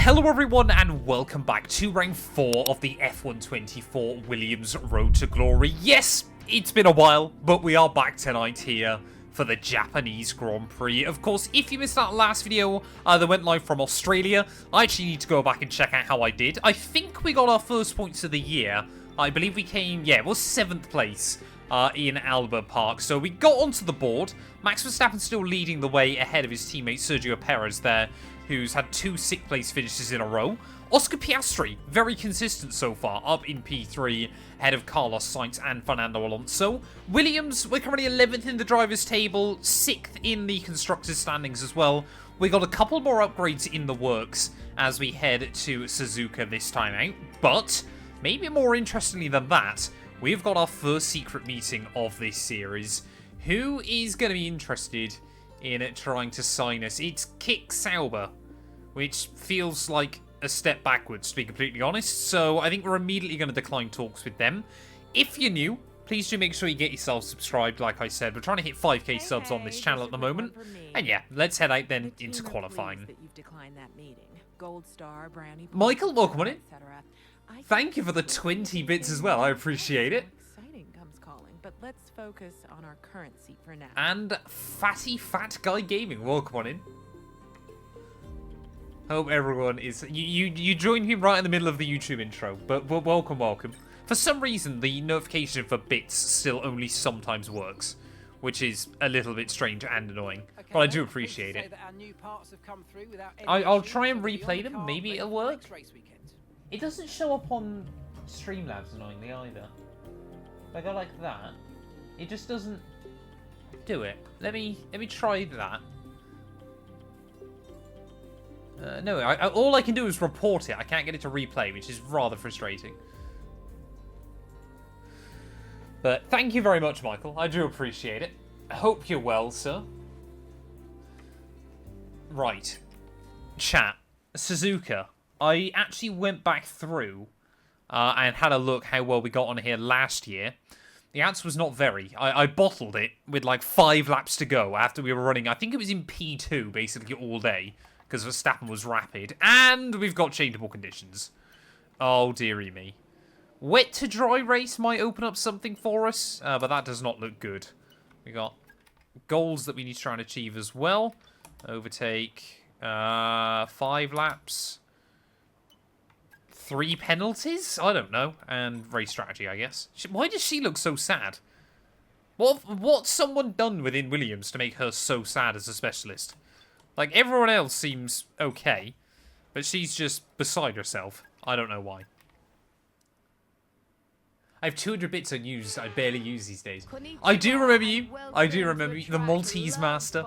Hello everyone and welcome back to Round 4 of the F124 Williams Road to Glory. Yes, it's been a while, but we are back tonight here for the Japanese Grand Prix. Of course, if you missed that last video that went live from Australia, I actually need to go back and check out how I did. I think we got our first points of the year. I believe we came, yeah, it was 7th place in Albert Park. So we got onto the board. Max Verstappen still leading the way ahead of his teammate Sergio Perez there, who's had 2 6th place finishes in a row. Oscar Piastri, very consistent so far, up in P3, ahead of Carlos Sainz and Fernando Alonso. Williams, we're currently 11th in the drivers' table, 6th in the constructors' standings as well. We got a couple more upgrades in the works as we head to Suzuka this time out. But, maybe more interestingly than that, we've got our first secret meeting of this series. Who is going to be interested in trying to sign us? It's Kik Sauber, which feels like a step backwards, to be completely honest. So I think we're immediately going to decline talks with them. If you're new, please do make sure you get yourself subscribed. Like I said, we're trying to hit 5k subs on this channel at the moment. And yeah, let's head out then into qualifying. Michael, welcome on in. Thank you for the 20 bits as well. I appreciate it. But let's focus on our current seat for now. And Fatty Fat Guy Gaming, welcome on in. Hope everyone is... You joined me right in the middle of the YouTube intro, but welcome. For some reason, the notification for bits still only sometimes works, which is a little bit strange and annoying, but I do appreciate it. I'll try and replay them, maybe it'll work. It doesn't show up on Streamlabs annoyingly either. If I go like that, it just doesn't do it. Let me try that. No, all I can do is report it. I can't get it to replay, which is rather frustrating. But thank you very much, Michael. I do appreciate it. I hope you're well, sir. Right. Chat. Suzuka. I actually went back through and had a look how well we got on here last year. The answer was not very. I bottled it with like 5 laps to go after we were running. I think it was in P2 basically all day because Verstappen was rapid. And we've got changeable conditions. Oh, dearie me. Wet to dry race might open up something for us, but that does not look good. We got goals that we need to try and achieve as well. Overtake, 5 laps. 3 penalties? I don't know. And race strategy, I guess. Why does she look so sad? What's someone done within Williams to make her so sad as a specialist? Like, everyone else seems okay, but she's just beside herself. I don't know why. I have 200 bits unused. I barely use these days. I do remember you. I do remember you. The Maltese Master.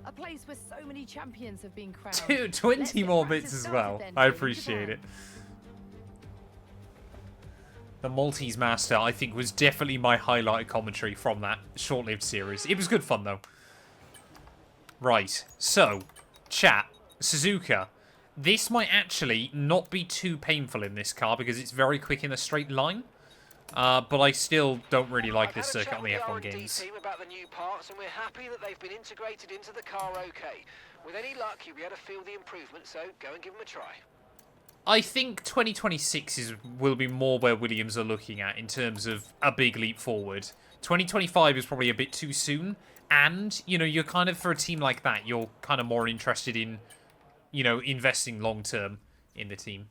A place where so many champions have been crowned. 20 more bits as well. I appreciate it. The Maltese Master, I think, was definitely my highlighted commentary from that short-lived series. It was good fun, though. Right. So, chat. Suzuka. This might actually not be too painful in this car because it's very quick in a straight line. But I still don't really like this circuit on the F1 games. Team about the new parts, and we're happy that they've been integrated into the car okay. With any luck, you'll be able to feel the improvement, so go and give them a try. I think 2026 will be more where Williams are looking at in terms of a big leap forward. 2025 is probably a bit too soon, and, you know, you're kind of, for a team like that, you're kind of more interested in, you know, investing long-term in the team.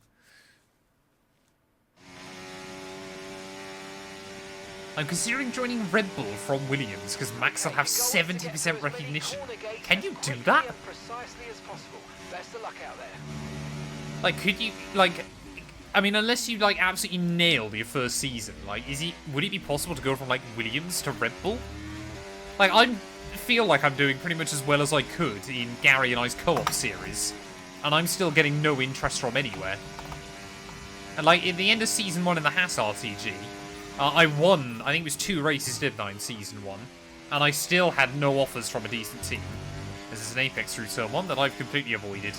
I'm considering joining Red Bull from Williams because Max will have 70% recognition. Can you do that? Like, could you, like, I mean, unless you, like, absolutely nailed your first season, like, would it be possible to go from, like, Williams to Red Bull? Like, I feel like I'm doing pretty much as well as I could in Gary and I's co-op series, and I'm still getting no interest from anywhere. And, like, in the end of Season 1 in the Haas RTG, I won, I think it was 2 races, didn't I, in Season 1. And I still had no offers from a decent team. This is an Apex through Turn 1 that I've completely avoided.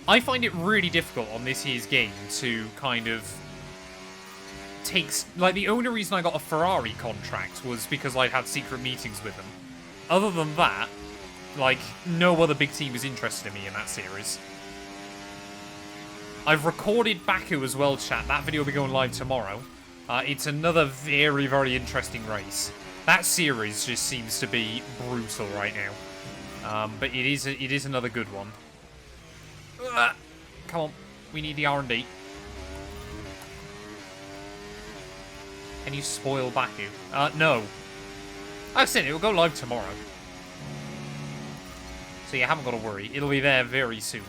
I find it really difficult on this year's game to kind of take... Like, the only reason I got a Ferrari contract was because I'd had secret meetings with them. Other than that, Like, no other big team was interested in me in that series. I've recorded Baku as well, chat. That video will be going live tomorrow. It's another very, very interesting race. That series just seems to be brutal right now. But it is another good one. Come on. We need the R&D. Can you spoil Baku? No. Like I said, it will go live tomorrow. So you haven't got to worry. It'll be there very soon.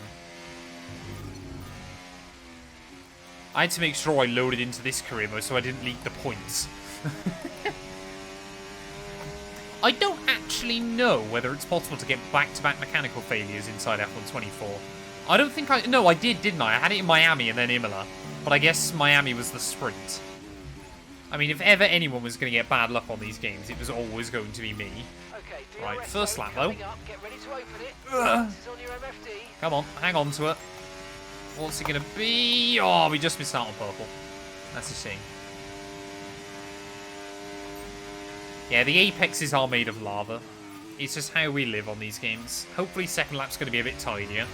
I had to make sure I loaded into this career mode so I didn't leak the points. I don't actually know whether it's possible to get back-to-back mechanical failures inside F124. I don't think I... No, I did, didn't I? I had it in Miami and then Imola. But I guess Miami was the sprint. I mean, if ever anyone was going to get bad luck on these games, it was always going to be me. Okay, Right, first lap, though. Get ready to open it. This is on your MFD. Come on, hang on to it. What's it going to be? Oh, we just missed out on purple. That's a shame. Yeah, the apexes are made of lava. It's just how we live on these games. Hopefully second lap's going to be a bit tidier.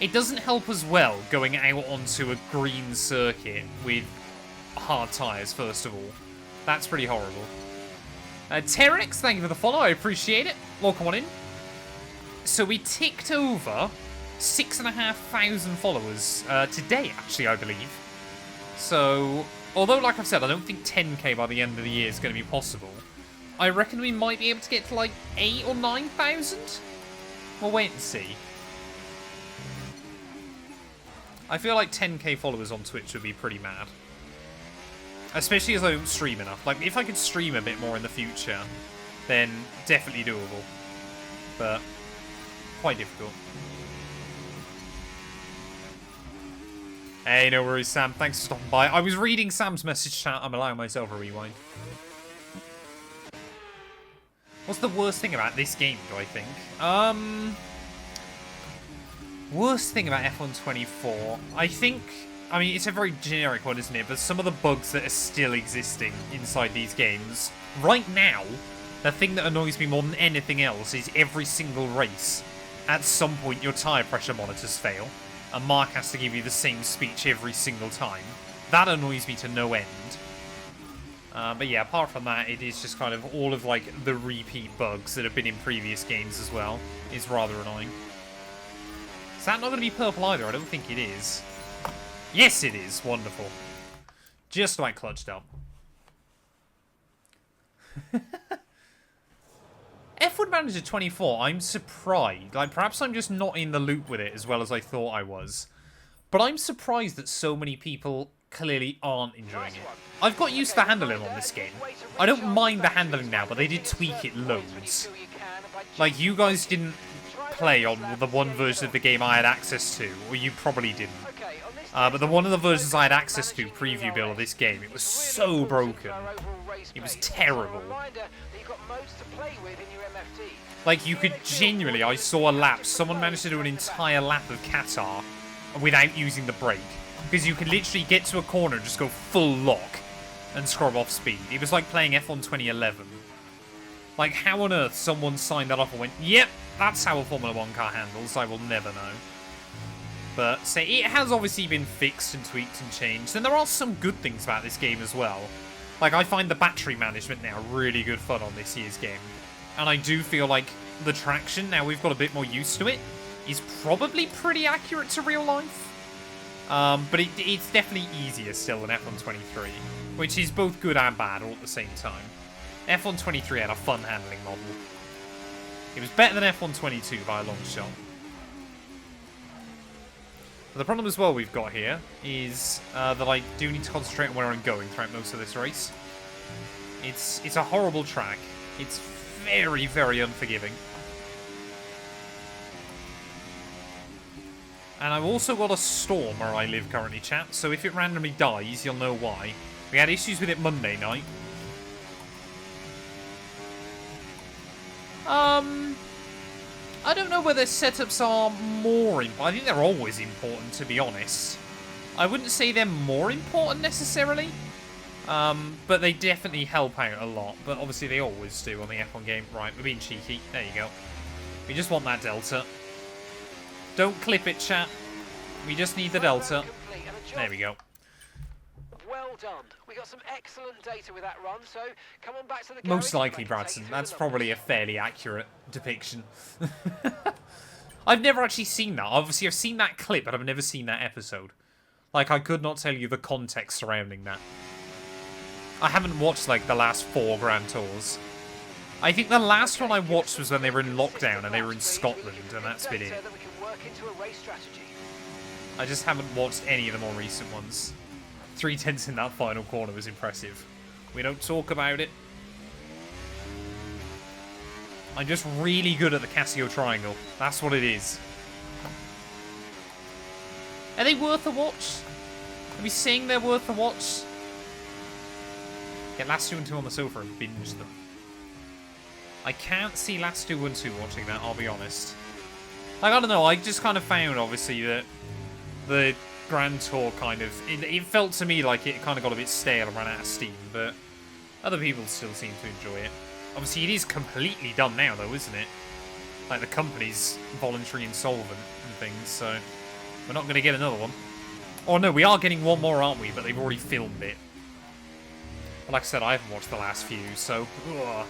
It doesn't help as well going out onto a green circuit with hard tyres, first of all. That's pretty horrible. Terex, thank you for the follow. I appreciate it. Welcome on in. So we ticked over 6,500 followers today, actually, I believe. So, although, like I've said, I don't think 10k by the end of the year is going to be possible, I reckon we might be able to get to, like, 8 or 9,000? We'll wait and see. I feel like 10k followers on Twitch would be pretty mad. Especially as I don't stream enough. Like, if I could stream a bit more in the future, then definitely doable. But, quite difficult. Hey, no worries, Sam. Thanks for stopping by. I was reading Sam's message chat. I'm allowing myself a rewind. What's the worst thing about this game, do I think? Worst thing about F124, I think... I mean, it's a very generic one, isn't it? But some of the bugs that are still existing inside these games. Right now, the thing that annoys me more than anything else is every single race. At some point, your tyre pressure monitors fail. And Mark has to give you the same speech every single time. That annoys me to no end. But yeah, apart from that, it is just kind of all of, like, the repeat bugs that have been in previous games as well. Is rather annoying. Is that not going to be purple either? I don't think it is. Yes, it is. Wonderful. Just about clutched up. F1 Manager 24, I'm surprised. Like, perhaps I'm just not in the loop with it as well as I thought I was. But I'm surprised that so many people clearly aren't enjoying it. I've got used to the handling on this game. I don't mind the handling now, but they did tweak it loads. Like, you guys didn't play on the one version of the game I had access to, or you probably didn't. But one of the versions I had access to, preview build of this game, it was so broken. It was terrible. Like, you could genuinely, I saw a lap, someone managed to do an entire lap of Qatar without using the brake. Because you could literally get to a corner and just go full lock and scrub off speed. It was like playing F1 2011. Like, how on earth someone signed that up and went, yep, that's how a Formula 1 car handles, I will never know. But, say, it has obviously been fixed and tweaked and changed. And there are some good things about this game as well. Like, I find the battery management now really good fun on this year's game. And I do feel like the traction, now we've got a bit more used to it, is probably pretty accurate to real life. But it's definitely easier still than F1 23, which is both good and bad all at the same time. F1 23 had a fun handling model. It was better than F1 22 by a long shot. But the problem as well we've got here is that I do need to concentrate on where I'm going throughout most of this race. It's a horrible track. It's very, very unforgiving. And I've also got a storm where I live currently, chat, so if it randomly dies, you'll know why. We had issues with it Monday night. I don't know whether setups are more important. I think they're always important, to be honest. I wouldn't say they're more important necessarily. But they definitely help out a lot. But obviously they always do on the F1 game. Right, we're being cheeky. There you go. We just want that delta. Don't clip it, chat. We just need the delta. There we go. Well done. We got some excellent data with that run, so come on back to the Most garage likely, and I can take Bradson. you through That's the probably a numbers. fairly accurate depiction. I've never actually seen that. Obviously, I've seen that clip, but I've never seen that episode. Like, I could not tell you the context surrounding that. I haven't watched, like, the last 4 Grand Tours. I think the last one I watched was when they were in lockdown and they were in Scotland, and that's been it. That we can work into a race strategy. I just haven't watched any of the more recent ones. 3/10 in that final corner was impressive. We don't talk about it. I'm just really good at the Casio triangle. That's what it is. Are they worth a watch? Are we saying they're worth a watch? Get last 2 and 2 on the sofa and binge them. I can't see last 2 and 2 watching that, I'll be honest. Like, I don't know, I just kind of found, obviously, that the Grand Tour kind of... It felt to me like it kind of got a bit stale and ran out of steam, but other people still seem to enjoy it. Obviously, it is completely done now, though, isn't it? Like, the company's voluntary insolvent and things, so we're not going to get another one. Oh, no, we are getting one more, aren't we? But they've already filmed it. But like I said, I haven't watched the last few, so... Ugh.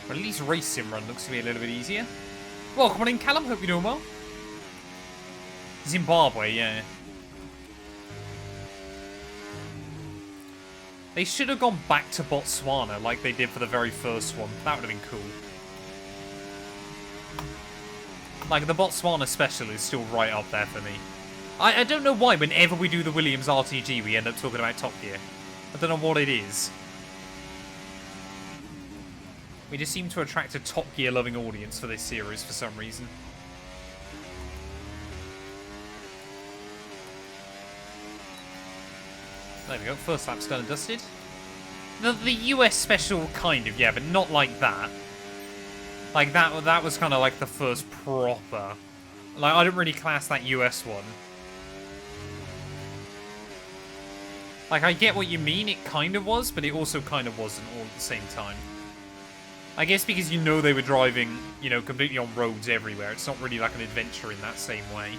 But at least race sim run looks to be a little bit easier. Welcome on in, Callum. Hope you're doing well. Zimbabwe, yeah. They should have gone back to Botswana like they did for the very first one. That would have been cool. Like, the Botswana special is still right up there for me. I don't know why whenever we do the Williams RTG we end up talking about Top Gear. I don't know what it is. We just seem to attract a Top Gear loving audience for this series for some reason. There we go, first lap's done and dusted. The US special, kind of, yeah, but not like that. Like, that was kind of like the first proper... Like, I don't really class that US one. Like, I get what you mean, it kind of was, but it also kind of wasn't all at the same time. I guess because you know they were driving, you know, completely on roads everywhere. It's not really like an adventure in that same way.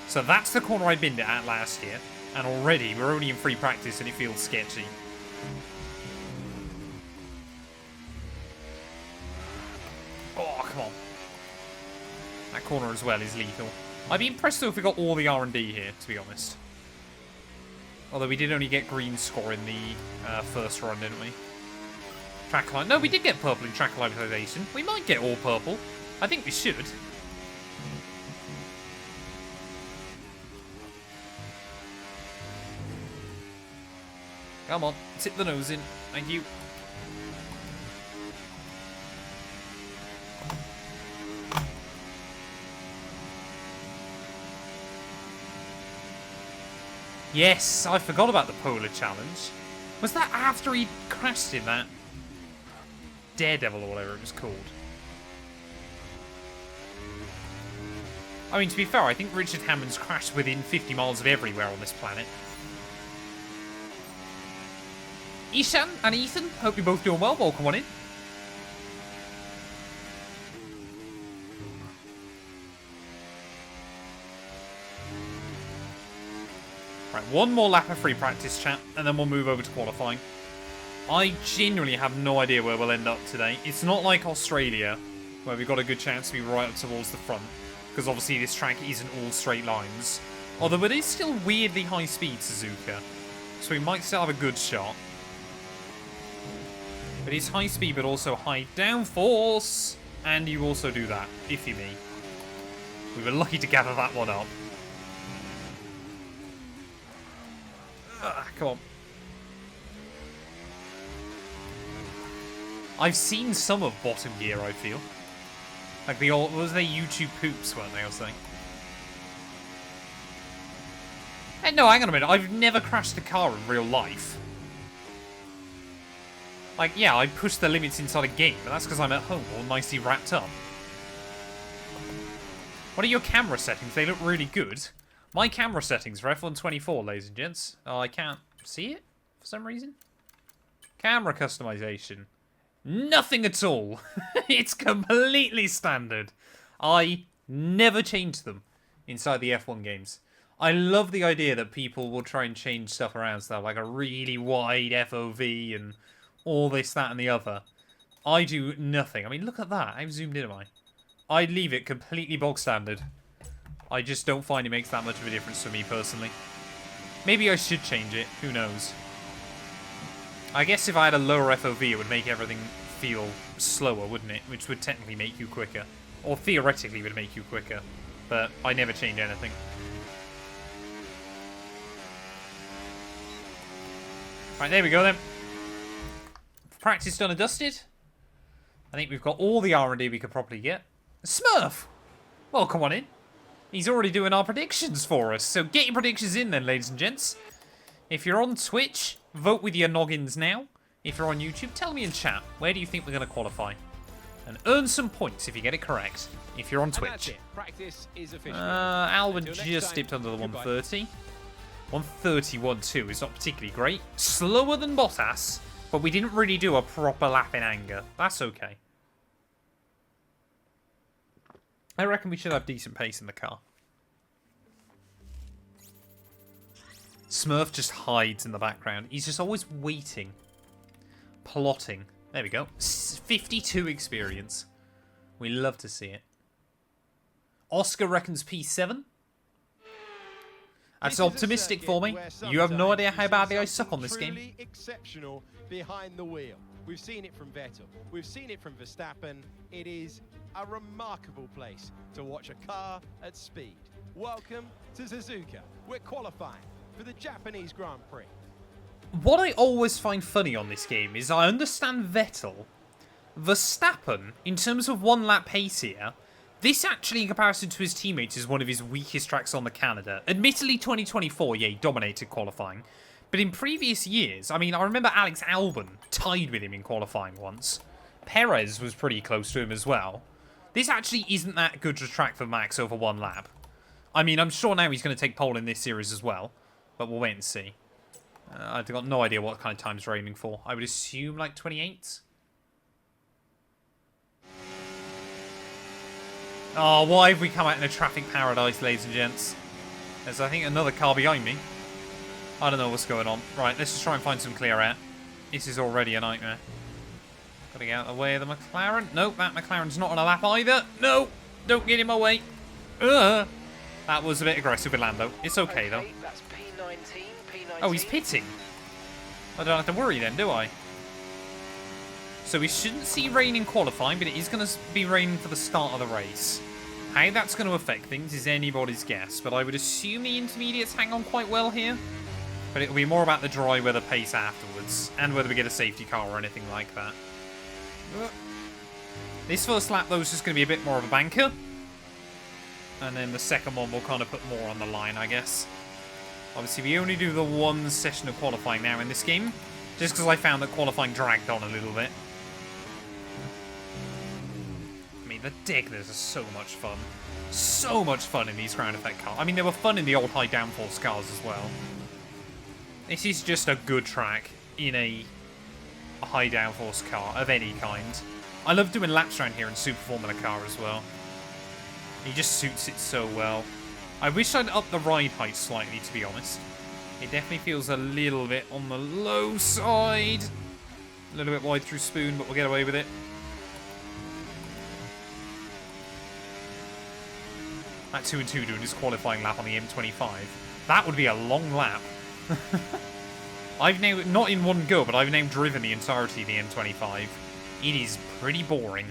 So that's the corner I binned it at last year. And already, we're only in free practice and it feels sketchy. Oh, come on. That corner as well is lethal. I'd be impressed though if we got all the R&D here, to be honest. Although we did only get green score in the first run, didn't we? Track line. No, we did get purple in track localization. We might get all purple. I think we should. Come on, tip the nose in. Thank you. Yes, I forgot about the Polar Challenge. Was that after he crashed in that Daredevil or whatever it was called? I mean, to be fair, I think Richard Hammond's crashed within 50 miles of everywhere on this planet. Ishan and Ethan, hope you're both doing well. Welcome on in. Right, one more lap of free practice, chat, and then we'll move over to qualifying. I genuinely have no idea where we'll end up today. It's not like Australia, where we've got a good chance to be right up towards the front, because obviously this track isn't all straight lines. Although it is still weirdly high speed, Suzuka, so we might still have a good shot. But it's high speed, but also high downforce, and you also do that, iffy me. We were lucky to gather that one up. Come on. I've seen some of Bottom Gear, I feel. Like the old... What was they? YouTube poops, weren't they, I was saying? Hey, no, hang on a minute. I've never crashed a car in real life. Like, yeah, I push the limits inside a game, but that's because I'm at home all nicely wrapped up. What are your camera settings? They look really good. My camera settings for F124, ladies and gents. Oh, I can't see it for some reason. Camera customization. Nothing at all. It's completely standard. I never change them inside the F1 games. I love the idea that people will try and change stuff around, so like a really wide FOV and all this, that, and the other. I do nothing. I mean, look at that. How zoomed in am I? I'd leave it completely bog standard. I just don't find it makes that much of a difference for me personally. Maybe I should change it. Who knows? I guess if I had a lower FOV, it would make everything feel slower, wouldn't it? Which would technically make you quicker. Or theoretically would make you quicker. But I never change anything. Right, there we go then. Practice done and dusted. I think we've got all the R&D we could probably get. Smurf! Well, come on in. He's already doing our predictions for us. So get your predictions in then, ladies and gents. If you're on Twitch, vote with your noggins now. If you're on YouTube, tell me in chat, where do you think we're going to qualify? And earn some points if you get it correct. If you're on Twitch. Practice is official. Alban just dipped under the 130. 131.2 is not particularly great. Slower than Bottas, but we didn't really do a proper lap in anger. That's okay. I reckon we should have decent pace in the car. Smurf just hides in the background. He's just always waiting. Plotting. There we go. 52 experience. We love to see it. Oscar reckons P7. That's optimistic for me. You have no idea how badly I suck on this game. Exceptional behind the wheel. We've seen it from Vettel. We've seen it from Verstappen. It is a remarkable place to watch a car at speed. Welcome to Suzuka. We're qualifying for the Japanese Grand Prix. What I always find funny on this game is I understand Vettel. Verstappen, in terms of one lap pace here, this actually in comparison to his teammates is one of his weakest tracks on the Canada. Admittedly 2024, yeah, he dominated qualifying. But in previous years, I mean, I remember Alex Albon tied with him in qualifying once. Perez was pretty close to him as well. This actually isn't that good a track for Max over one lap. I mean, I'm sure now he's going to take pole in this series as well. But we'll wait and see. I've got no idea what kind of times we're aiming for. I would assume like 28. Oh, why have we come out in a traffic paradise, ladies and gents? There's, I think, another car behind me. I don't know what's going on. Right, let's just try and find some clear air. This is already a nightmare. Gotta get out of the way of the McLaren. Nope, that McLaren's not on a lap either. No, don't get in my way. That was a bit aggressive with Lando. It's okay, though. That's P19. Oh, he's pitting. I don't have to worry then, do I? So we shouldn't see rain in qualifying, but it is going to be raining for the start of the race. How that's going to affect things is anybody's guess, but I would assume the intermediates hang on quite well here. But it'll be more about the dry weather pace afterwards, and whether we get a safety car or anything like that. This first lap, though, is just going to be a bit more of a banker. And then the second one will kind of put more on the line, I guess. Obviously, we only do the one session of qualifying now in this game, just because I found that qualifying dragged on a little bit. I mean, the Degners are so much fun. So much fun in these ground effect cars. I mean, they were fun in the old high downforce cars as well. This is just a good track in a high downforce car of any kind. I love doing laps around here in Super Formula car as well. He just suits it so well. I wish I'd up the ride height slightly, to be honest. It definitely feels a little bit on the low side. A little bit wide through Spoon, but we'll get away with it. That 2 and 2 doing his qualifying lap on the M25. That would be a long lap. I've now, not in one go, but I've now driven the entirety of the M25. It is pretty boring.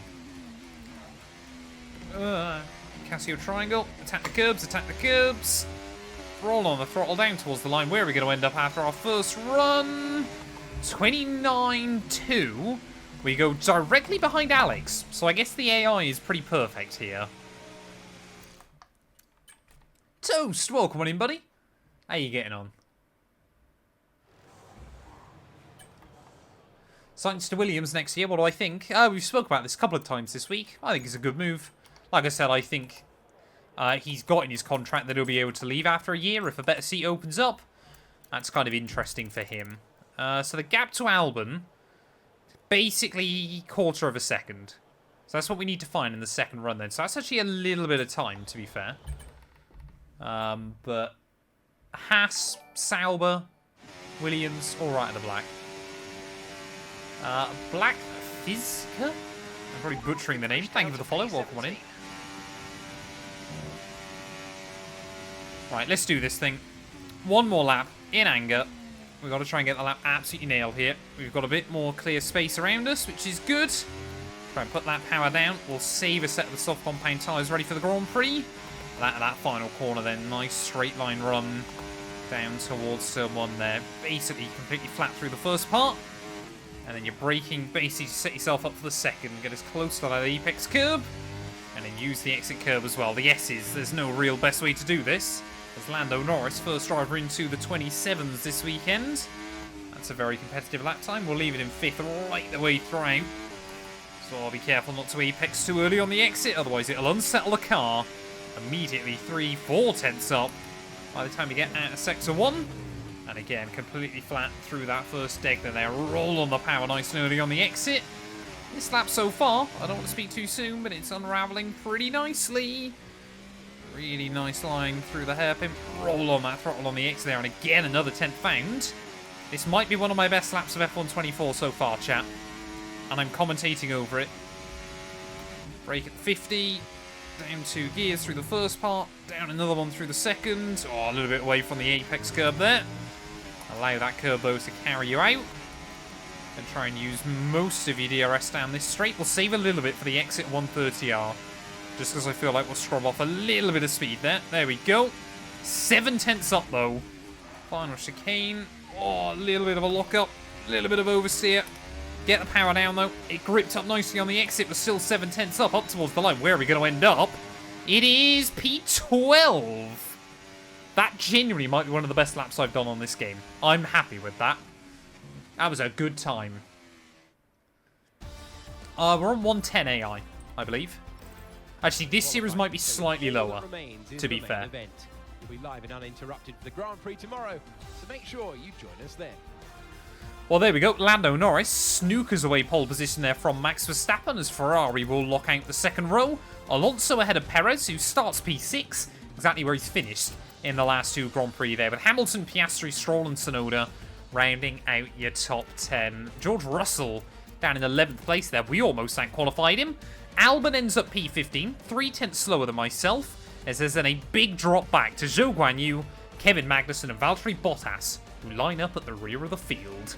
Casio triangle. Attack the curbs, attack the curbs. Roll on the throttle down towards the line. Where are we going to end up after our first run? 29.2. We go directly behind Alex. So I guess the AI is pretty perfect here. Toast, welcome on in, buddy. How you getting on? Signs to Williams next year. What do I think? We've spoke about this a couple of times this week. I think it's a good move. Like I said, I think He's got in his contract that he'll be able to leave after a year if a better seat opens up. That's kind of interesting for him. So the gap to Albon, basically quarter of a second. So that's what we need to find in the second run then. So that's actually a little bit of time, to be fair. But Haas, Sauber, Williams, all right in the black. Black Fizka? I'm probably butchering the name. Thank you for the follow. Welcome on in. Right, let's do this thing. One more lap in anger. We've got to try and get the lap absolutely nailed here. We've got a bit more clear space around us, which is good. Try and put that power down. We'll save a set of the soft compound tyres ready for the Grand Prix. That final corner then. Nice straight line run down towards turn 1 there. Basically completely flat through the first part. And then you're braking basically to set yourself up for the second. Get as close to that apex curb. And then use the exit curb as well. The S's, there's no real best way to do this. As Lando Norris, first driver into the 27s this weekend. That's a very competitive lap time. We'll leave it in 5th right the way through. So I'll be careful not to apex too early on the exit, otherwise it'll unsettle the car. Immediately 3-4 tenths up by the time we get out of Sector 1. And again, completely flat through that first deck. Then they roll on the power nice and early on the exit. This lap so far, I don't want to speak too soon, but it's unravelling pretty nicely. Really nice line through the hairpin. Roll on that throttle on the exit there. And again, another 10th found. This might be one of my best laps of F124 so far, chat. And I'm commentating over it. Brake at 50. Down 2 gears through the first part. Down another one through the second. Oh, a little bit away from the apex curb there. Allow that curb, though, to carry you out. And try and use most of your DRS down this straight. We'll save a little bit for the exit 130R. Just because I feel like we'll scrub off a little bit of speed there. There we go. 7 tenths up, though. Final chicane. Oh, a little bit of a lock-up. A little bit of oversteer. Get the power down, though. It gripped up nicely on the exit, but still 7 tenths up towards the line. Where are we going to end up? It is P12. That genuinely might be one of the best laps I've done on this game. I'm happy with that. That was a good time. We're on 110 AI, I believe. Actually, this series might be slightly lower, to be fair. We'll be live and uninterrupted for the Grand Prix tomorrow, so make sure you join us then. Well, there we go. Lando Norris snookers away pole position there from Max Verstappen as Ferrari will lock out the second row. Alonso ahead of Perez, who starts P6, exactly where he's finished in the last 2 Grand Prix there. But Hamilton, Piastri, Stroll and Tsunoda rounding out your top 10. George Russell down in 11th place there. We almost out-qualified him. Albon ends up P15, 3 tenths slower than myself, as there's then a big drop back to Zhou Guanyu, Kevin Magnussen and Valtteri Bottas, who line up at the rear of the field.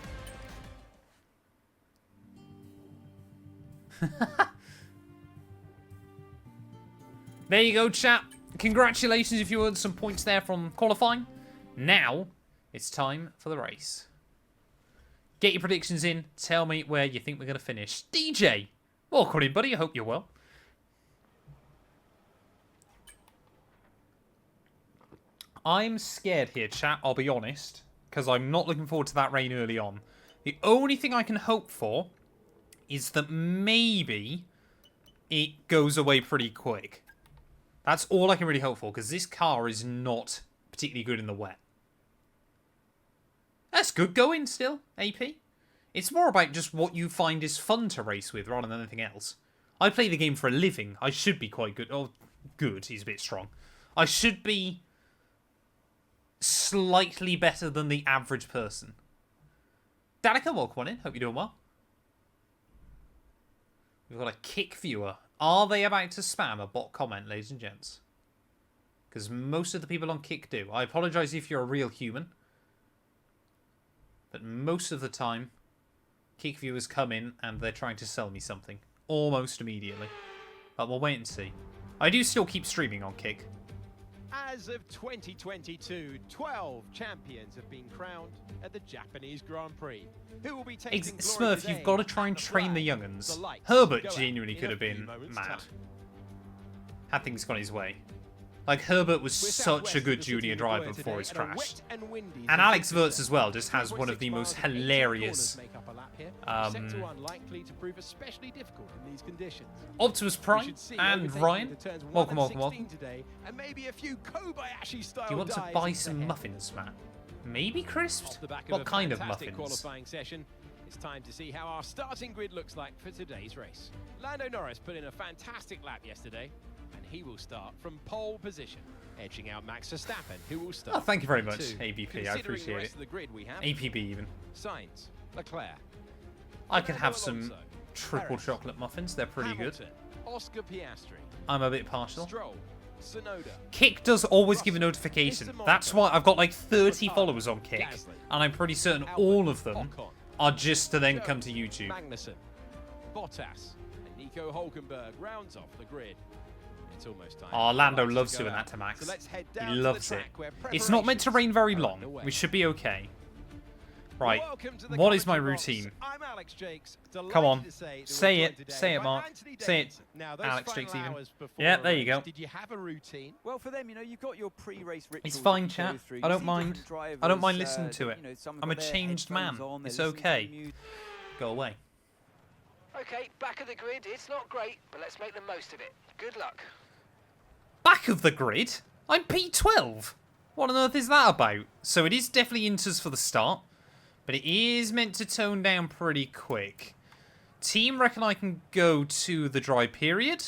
There you go, chat. Congratulations if you earned some points there from qualifying. Now, it's time for the race. Get your predictions in. Tell me where you think we're going to finish. DJ! Welcome in, buddy. I hope you're well. I'm scared here, chat. I'll be honest. Because I'm not looking forward to that rain early on. The only thing I can hope for is that maybe it goes away pretty quick. That's all I can really hope for. Because this car is not particularly good in the wet. That's good going still, AP. It's more about just what you find is fun to race with rather than anything else. I play the game for a living. I should be quite good. Oh, good. He's a bit strong. I should be slightly better than the average person. Danica, welcome on in. Hope you're doing well. We've got a Kick viewer. Are they about to spam a bot comment, ladies and gents? Because most of the people on Kick do. I apologise if you're a real human. But most of the time, Kick viewers come in and they're trying to sell me something. Almost immediately. But we'll wait and see. I do still keep streaming on Kick. As of 2022, 12 champions have been crowned at the Japanese Grand Prix. Who will be taking glory Smurf, today? you've got to try and train the young'uns. Herbert genuinely could have been mad. Had things gone his way. Like, Herbert was such a good junior driver before his crash. And Alex Wirtz as well just has one of the most hilarious here. Set to unlikely to prove especially difficult in these conditions. Optimus We Prime should see and overtaking Ryan. the turns 1 Welcome, and welcome, 16 welcome. today, and maybe a few Kobayashi-style Do you want to dives buy into some the muffins, Matt? Maybe crisped? Off the back What of a kind of fantastic muffins? qualifying session, it's time to see how our starting grid looks like for today's race. Lando Norris put in a fantastic lap yesterday, and he will start from pole position, edging out Max Verstappen, who will start. Oh, thank you very much, P2. ABP. I Considering the appreciate rest it. of the grid we have, APB even. Sainz, Leclerc, I could have Fernando some Alonso, triple Perez, chocolate muffins. They're pretty good. Hamilton, Oscar Piastri, I'm a bit partial. Stroll, Tsunoda, Kick does always give a notification. That's why I've got like 30 followers on Kick, and I'm pretty certain all of them Ocon, are just to then come to YouTube. Magnussen, Bottas, and Nico Hulkenberg rounds off the grid. It's almost time. Oh, Lando for loves to go doing out. that to Max. So let's head He down to the loves it. track where It's not meant to rain very preparations are long. underway. We should be okay. Right. Welcome to the What is my commentary box. routine? I'm Alex Jakes. Delighted Come on. to say that Say we're it. joined today Say it, by Mark. Anthony Say it. Davidson. Now, those Alex final Jakes even. hours before Yeah, a there you race, go. Did you have a routine? Well, for them, you've got your pre-race rituals. It's fine, that you go chat. through. I You don't see mind. different drivers, I don't mind listening to it. some have I'm a got their changed man. headphones on, they're It's listening to okay. the music. Go away. Okay, back of the grid. It's not great, but let's make the most of it. Good luck. Back of the grid? I'm P12. What on earth is that about? So it is definitely inters for the start, but it is meant to tone down pretty quick. Team reckon I can go to the dry period,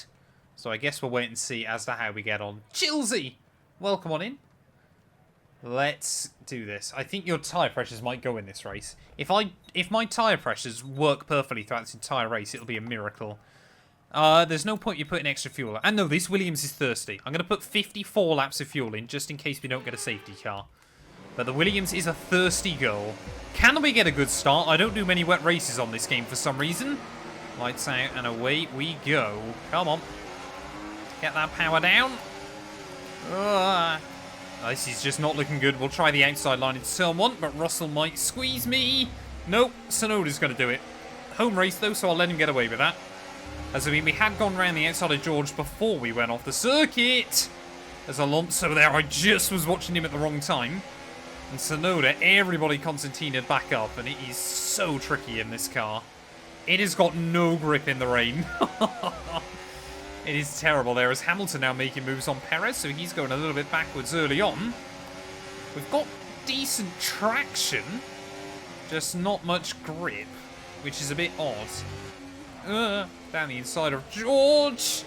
so I guess we'll wait and see as to how we get on. Chilsey, welcome on in. Let's do this. I think your tyre pressures might go in this race. If my tyre pressures work perfectly throughout this entire race, it'll be a miracle. There's no point you putting extra fuel. And no, this Williams is thirsty. I'm going to put 54 laps of fuel in just in case we don't get a safety car. But the Williams is a thirsty girl. Can we get a good start? I don't do many wet races on this game for some reason. Lights out and away we go. Come on. Get that power down. This is just not looking good. We'll try the outside line in turn 1, but Russell might squeeze me. Nope, Tsunoda's going to do it. Home race though, so I'll let him get away with that. As I mean, we had gone round the outside of George before we went off the circuit. There's Alonso there. I just was watching him at the wrong time. And Tsunoda, everybody Constantina back up, and it is so tricky in this car. It has got no grip in the rain. It is terrible. There is Hamilton now making moves on Perez, so he's going a little bit backwards early on. We've got decent traction, just not much grip, which is a bit odd. Down the inside of George.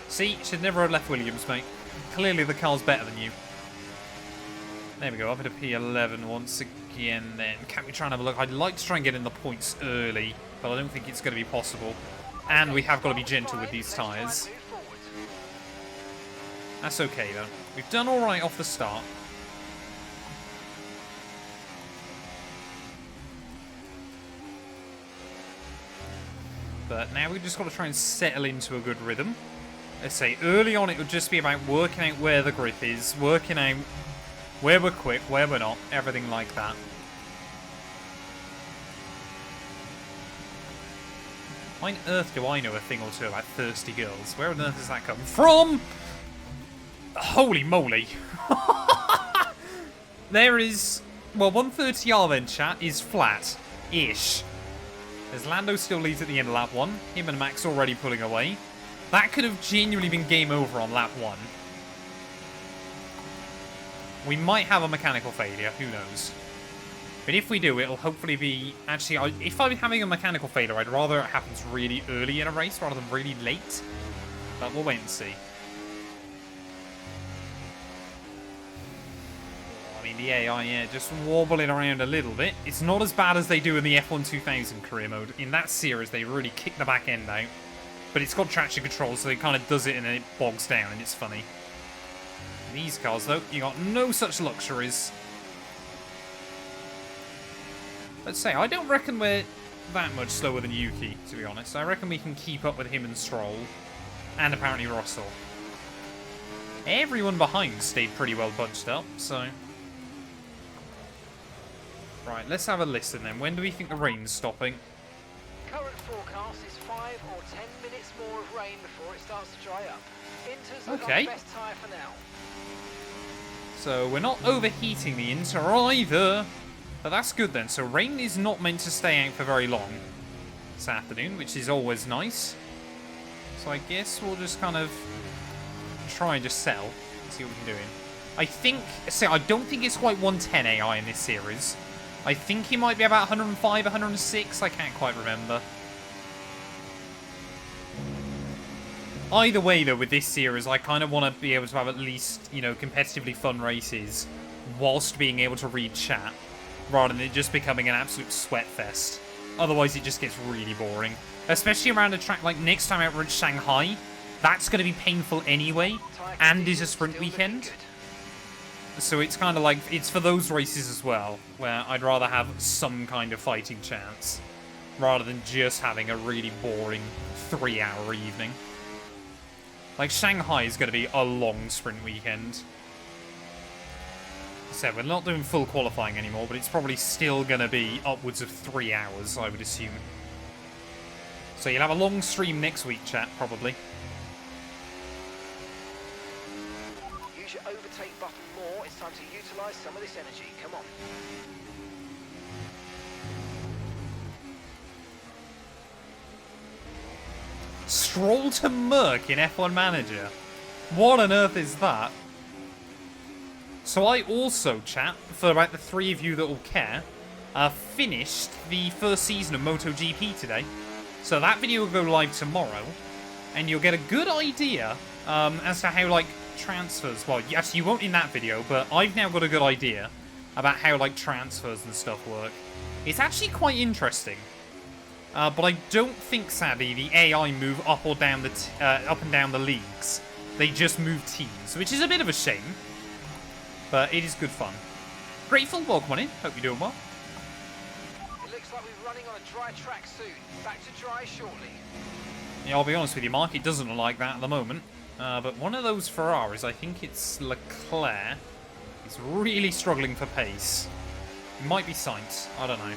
See, should never have left Williams, mate. Clearly the car's better than you. There we go, up into P11 once again then. Can we try and have a look? I'd like to try and get in the points early, but I don't think it's going to be possible. And we have got to be gentle with these tyres. That's okay, though. We've done all right off the start. But now we've just got to try and settle into a good rhythm. Let's say early on it would just be about working out where the grip is, working out where we're quick, where we're not, everything like that. Why on earth do I know a thing or two about thirsty girls? Where on earth does that come from? Holy moly. There is... Well, 130R then, chat, is flat-ish. As Lando still leads at the end of lap 1. Him and Max already pulling away. That could have genuinely been game over on lap 1. We might have a mechanical failure, who knows. But if we do, it'll hopefully be... Actually, if I'm having a mechanical failure, I'd rather it happens really early in a race rather than really late. But we'll wait and see. I mean, the AI, yeah, just wobbling around a little bit. It's not as bad as they do in the F1 2000 career mode. In that series, they really kick the back end out. But it's got traction control, so it kind of does it and then it bogs down, and it's funny. These cars, though, you got no such luxuries. Let's say, I don't reckon we're that much slower than Yuki, to be honest. I reckon we can keep up with him and Stroll. And apparently Russell. Everyone behind stayed pretty well bunched up, so... Right, let's have a listen then. When do we think the rain's stopping? Current forecast is 5 or 10 minutes more of rain before it starts to dry up. Inter's look like the best tyre for now. So we're not overheating the Inter either. But that's good then. So rain is not meant to stay out for very long this afternoon, which is always nice. So I guess we'll just kind of try and just sell and see what we can do. I think, so I don't think it's quite 110 AI in this series. I think he might be about 105, 106. I can't quite remember. Either way, though, with this series, I kind of want to be able to have at least, you know, competitively fun races whilst being able to read chat, rather than it just becoming an absolute sweat fest. Otherwise, it just gets really boring. Especially around a track like next time out we're at Shanghai. That's going to be painful anyway, and is a sprint weekend. So it's kind of like, it's for those races as well, where I'd rather have some kind of fighting chance, rather than just having a really boring 3-hour evening. Like, Shanghai is going to be a long sprint weekend. So we're not doing full qualifying anymore, but it's probably still going to be upwards of 3 hours, I would assume. So you'll have a long stream next week, chat, probably. Use your overtake button more. It's time to utilise some of this energy. Come on. Stroll to Merc in F1 Manager. What on earth is that? So I also, chat, for about the 3 of you that will care, finished the first season of MotoGP today. So that video will go live tomorrow, and you'll get a good idea as to how, like, transfers... Well, actually, you won't in that video, but I've now got a good idea about how, like, transfers and stuff work. It's actually quite interesting. But I don't think, sadly, the AI move up or down the up and down the leagues. They just move teams, which is a bit of a shame. But it is good fun. Grateful, welcome on in. Hope you're doing well. It looks like we're running on a dry track soon. Back to dry shortly. Yeah, I'll be honest with you, Mark, it doesn't look like that at the moment. But one of those Ferraris, I think it's Leclerc, is really struggling for pace. It might be Sainz, I don't know.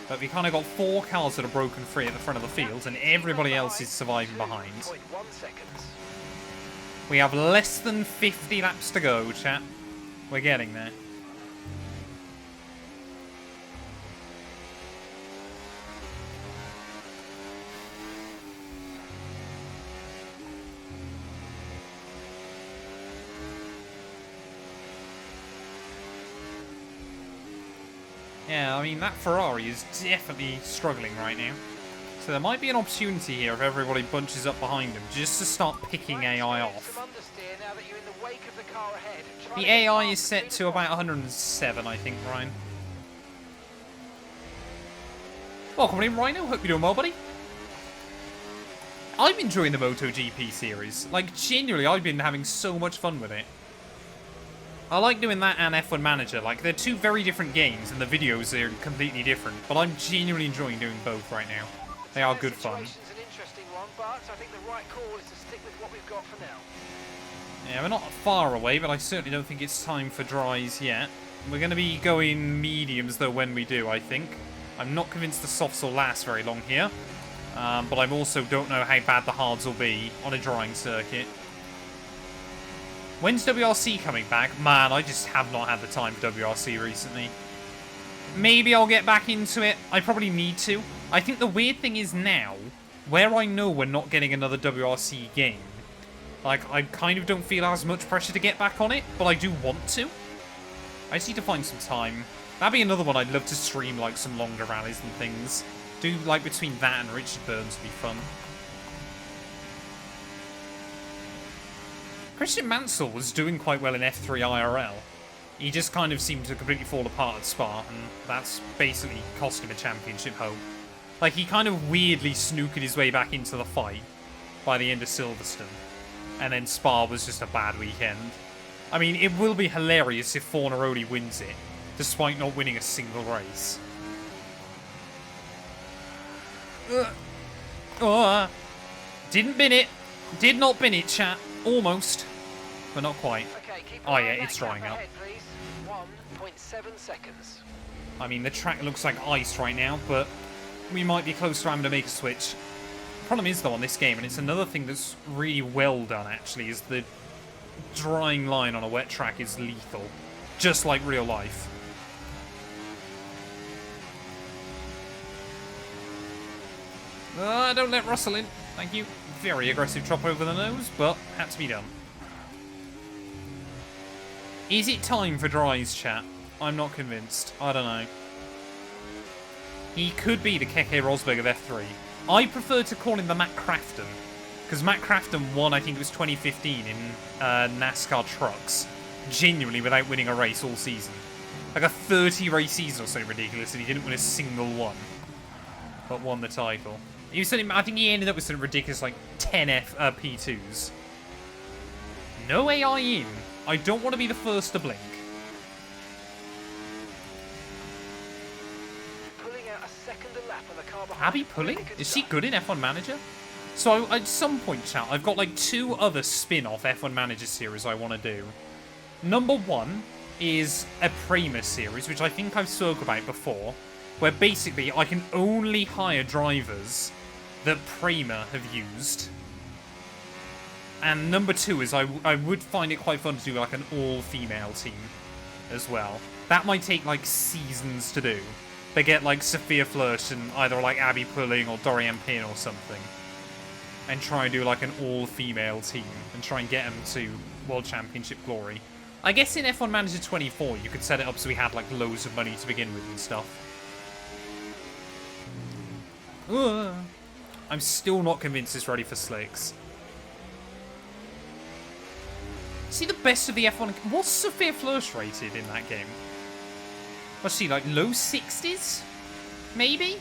But we kind of got 4 cars that are broken free at the front of the field, and everybody else is surviving behind. 1 seconds. We have less than 50 laps to go, chat. We're getting there. Yeah, I mean, that Ferrari is definitely struggling right now. So there might be an opportunity here if everybody bunches up behind him, just to start picking AI off. The AI is set to about 107, I think, Ryan. Welcome in, Rhino. Hope you're doing well, buddy. I'm enjoying the MotoGP series. Like, genuinely, I've been having so much fun with it. I like doing that and F1 Manager. Like, they're 2 very different games, and the videos are completely different. But I'm genuinely enjoying doing both right now. They are good fun. An interesting one, but I think the right call is to stick with what we've got for now. Yeah, we're not far away, but I certainly don't think it's time for dries yet. We're going to be going mediums, though, when we do, I think. I'm not convinced the softs will last very long here. But I also don't know how bad the hards will be on a drying circuit. When's WRC coming back? Man, I just have not had the time for WRC recently. Maybe I'll get back into it. I probably need to. I think the weird thing is now, where I know we're not getting another WRC game, like, I kind of don't feel as much pressure to get back on it, but I do want to. I just need to find some time. That'd be another one I'd love to stream, like, some longer rallies and things. Do, like, between that and Richard Burns would be fun. Christian Mansell was doing quite well in F3 IRL. He just kind of seemed to completely fall apart at Spa, and that's basically cost him a championship hope. Like, he kind of weirdly snookered his way back into the fight by the end of Silverstone. And then Spa was just a bad weekend. I mean, it will be hilarious if Fornaroli wins it, despite not winning a single race. Didn't bin it. Did not bin it, chat. Almost. But not quite. Okay, keep Oh yeah, it's drying out. 1.7 seconds. I mean, the track looks like ice right now, but we might be close to having to make a switch. Problem is, though, on this game, and it's another thing that's really well done, actually, is the drying line on a wet track is lethal. Just like real life. Don't let Russell in. Thank you. Very aggressive chop over the nose, but had to be done. Is it time for Dries, chat? I'm not convinced. I don't know. He could be the Keke Rosberg of F3. I prefer to call him the Matt Crafton. Because Matt Crafton won, I think it was 2015 in NASCAR trucks. Genuinely without winning a race all season. Like a 30 race season or something ridiculous, and he didn't win a single one. But won the title. He was something, I think he ended up with something ridiculous like 10 P2s. No AI in. I don't want to be the first to blink. Pulling out a second a lap on the car behind. Abby Pulling? Is she good in F1 Manager? So at some point, chat, I've got like 2 other spin-off F1 Manager series I want to do. Number 1 is a Prima series, which I think I've spoke about before, where basically I can only hire drivers that Prima have used. And number 2 is I would find it quite fun to do like an all-female team as well. That might take like seasons to do. They get like Sophia Flirsch and either like Abby Pulling or Dorian Pin or something. And try and do like an all-female team and try and get them to World Championship glory. I guess in F1 Manager 24 you could set it up so we had like loads of money to begin with and stuff. I'm still not convinced it's ready for slicks. See the best of the F1... What's Sophia Flirsch rated in that game? What's she, like low 60s? Maybe?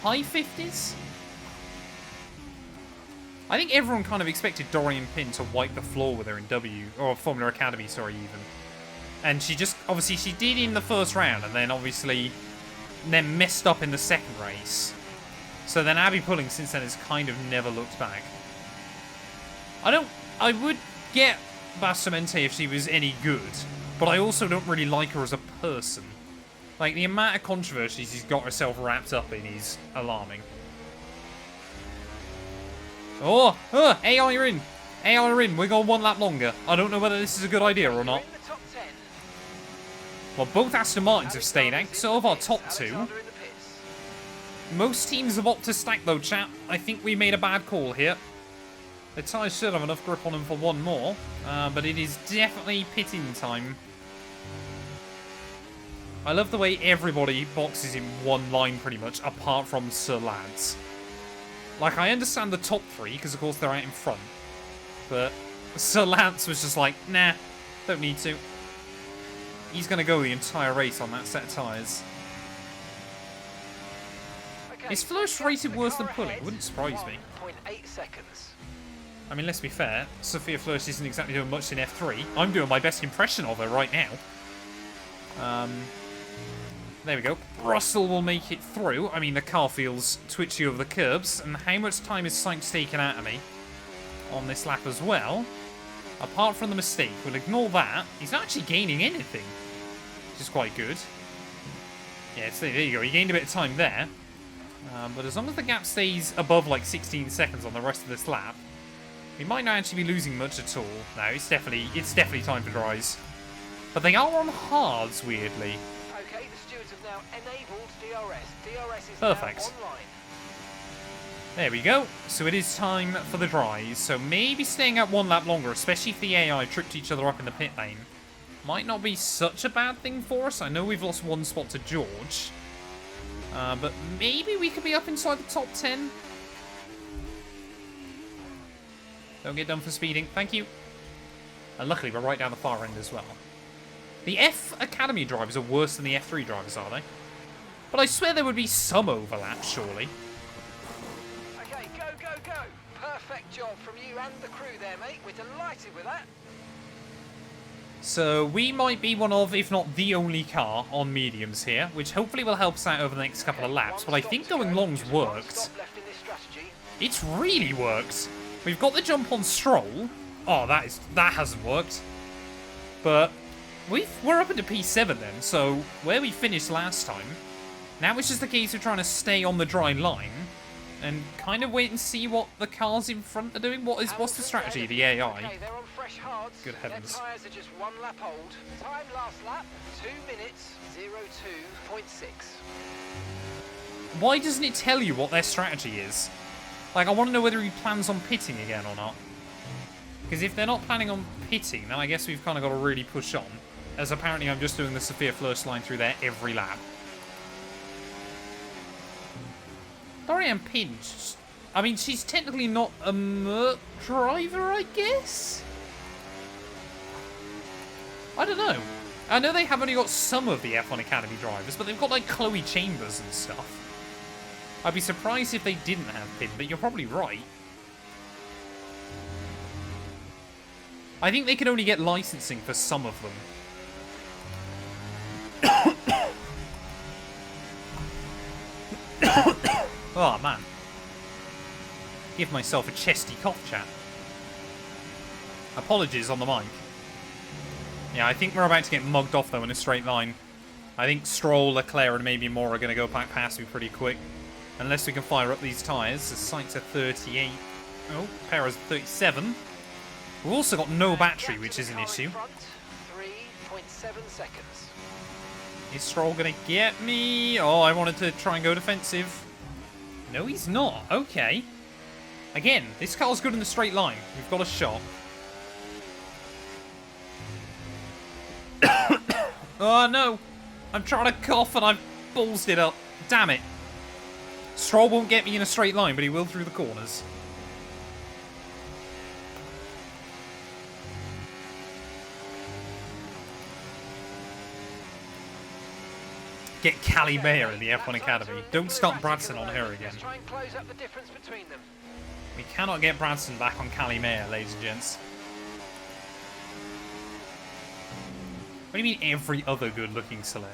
High 50s? I think everyone kind of expected Dorian Pin to wipe the floor with her in or Formula Academy, sorry, even. And she just, obviously she did in the first round, and then obviously, then messed up in the second race. So then Abby Pulling since then has kind of never looked back. I would get Bastamente if she was any good, but I also don't really like her as a person. Like, the amount of controversies she's got herself wrapped up in is alarming. Oh, AI are in. AI are in. We're going 1 lap longer. I don't know whether this is a good idea or not. Well, both Aston Martins have stayed out, so have our top 2. Most teams have opted to stack though, chat. I think we made a bad call here. The tyres should have enough grip on them for 1 more, but it is definitely pitting time. I love the way everybody boxes in 1 line pretty much, apart from Sir Lads. Like, I understand the top 3, because of course they're out in front. But Sir Lance was just like, nah, don't need to. He's going to go the entire race on that set of tyres. Okay, is Flirsch rated worse than Pulling? Wouldn't surprise me. 1.8 seconds. I mean, let's be fair. Sophia Flirsch isn't exactly doing much in F3. I'm doing my best impression of her right now. There we go. Russell will make it through. I mean, the car feels twitchy over the curbs. And how much time is Sainz taken out of me on this lap as well? Apart from the mistake, we'll ignore that. He's not actually gaining anything, which is quite good. Yeah, so there you go. He gained a bit of time there. But as long as the gap stays above like 16 seconds on the rest of this lap, we might not actually be losing much at all. No, it's definitely time for Dries. But they are on hards, weirdly. Okay, the stewards have now enabled DRS. DRS is perfect. Now online. There we go. So it is time for the Dries. So maybe staying at 1 lap longer, especially if the AI tripped each other up in the pit lane, might not be such a bad thing for us. I know we've lost 1 spot to George. But maybe we could be up inside the top 10. Don't get done for speeding. Thank you. And luckily, we're right down the far end as well. The F Academy drivers are worse than the F3 drivers, are they? But I swear there would be some overlap, surely. Okay, go, go, go. Perfect job from you and the crew there, mate. We're delighted with that. So we might be one of, if not the only car on mediums here, which hopefully will help us out over the next couple of laps. But I think going long's worked. It's really worked. We've got the jump on Stroll. Oh, that hasn't worked. But we're up into P7 then, so where we finished last time, now it's just a case of trying to stay on the dry line and kind of wait and see what the cars in front are doing. What's the strategy, the AI? Okay, they're on fresh hards. Good heavens. Their tyres are just 1 lap old. Time last lap, 2 minutes, 02.6. Why doesn't it tell you what their strategy is? Like, I want to know whether he plans on pitting again or not. Because if they're not planning on pitting, then I guess we've kind of got to really push on. As apparently I'm just doing the Sophia Flörsch line through there every lap. Dorian Pinch. I mean, she's technically not a Merc driver, I guess? I don't know. I know they have only got some of the F1 Academy drivers, but they've got, like, Chloe Chambers and stuff. I'd be surprised if they didn't have Pin, but you're probably right. I think they can only get licensing for some of them. Oh, man. Give myself a chesty cough, chat. Apologies on the mic. Yeah, I think we're about to get mugged off, though, in a straight line. I think Stroll, Leclerc, and maybe more are going to go back past me pretty quick. Unless we can fire up these tyres. The sights are 38. Oh, Perez 37. We've also got no battery, which is an issue. 3.7 seconds. Is Stroll going to get me? Oh, I wanted to try and go defensive. No, he's not. Okay. Again, this car's good in the straight line. We've got a shot. Oh, no. I'm trying to cough and I've ballsed it up. Damn it. Stroll won't get me in a straight line, but he will through the corners. Get Callie Mayer in the F1 Academy. Don't start Bradson on her again. Try and close up the difference between them. We cannot get Bradson back on Callie Mayer, ladies and gents. What do you mean every other good-looking celeb?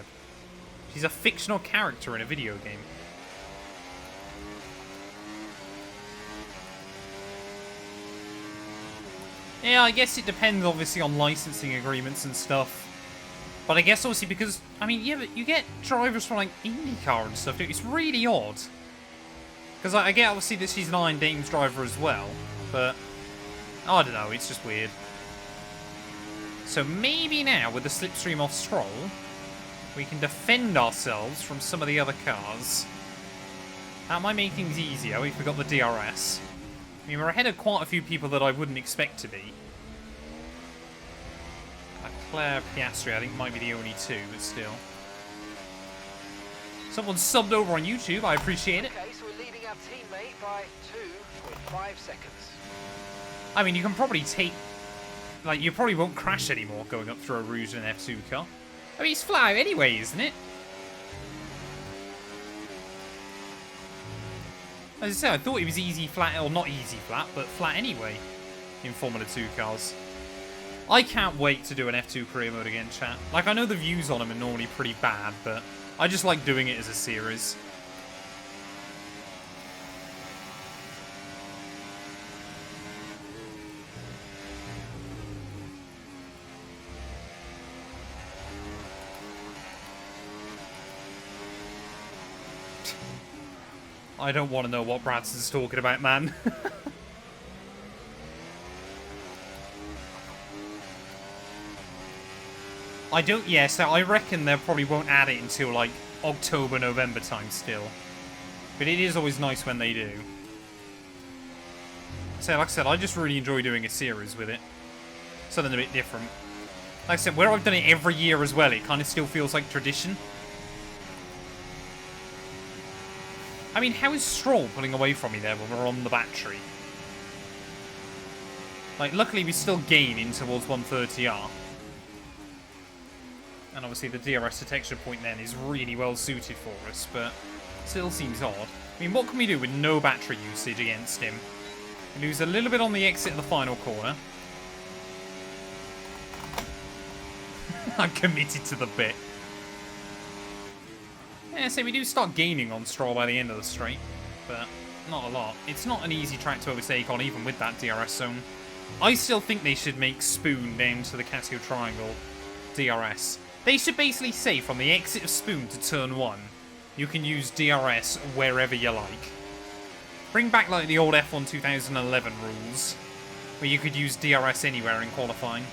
She's a fictional character in a video game. Yeah, I guess it depends, obviously, on licensing agreements and stuff. But I guess, obviously, because... I mean, yeah, but you get drivers from, like, IndyCar and stuff, dude. It's really odd. Because I get, obviously, that she's an Iron Dames driver as well. But... I don't know, it's just weird. So maybe now, with the slipstream off Stroll, we can defend ourselves from some of the other cars. That might make things easier if we got the DRS. I mean, we're ahead of quite a few people that I wouldn't expect to be. Claire Piastri, I think, might be the only two, but still. Someone subbed over on YouTube, I appreciate it. Okay, so we're leading our teammate by 2.5 seconds. I mean, you can probably take... Like, you probably won't crash anymore going up through a Rouge in an F2 car. I mean, it's flat out anyway, isn't it? As I said, I thought it was easy flat, or not easy flat, but flat anyway in Formula 2 cars. I can't wait to do an F2 career mode again, chat. Like, I know the views on them are normally pretty bad, but I just like doing it as a series. I don't want to know what Bradson's talking about, man. I don't, yeah, so I reckon they probably won't add it until, like, October, November time still. But it is always nice when they do. So, like I said, I just really enjoy doing a series with it. Something a bit different. Like I said, where I've done it every year as well, it kind of still feels like tradition. I mean, how is Stroll pulling away from me there when we're on the battery? Like, luckily we still gain in towards 130R. And obviously the DRS detection point then is really well suited for us, but still seems odd. I mean, what can we do with no battery usage against him? We lose a little bit on the exit of the final corner. I'm committed to the bit. Yeah, so we do start gaining on Stroll by the end of the straight, but not a lot. It's not an easy track to overtake on, even with that DRS zone. I still think they should make Spoon down to the Casio Triangle DRS. They should basically say from the exit of Spoon to turn 1, you can use DRS wherever you like. Bring back like the old F1 2011 rules, where you could use DRS anywhere in qualifying.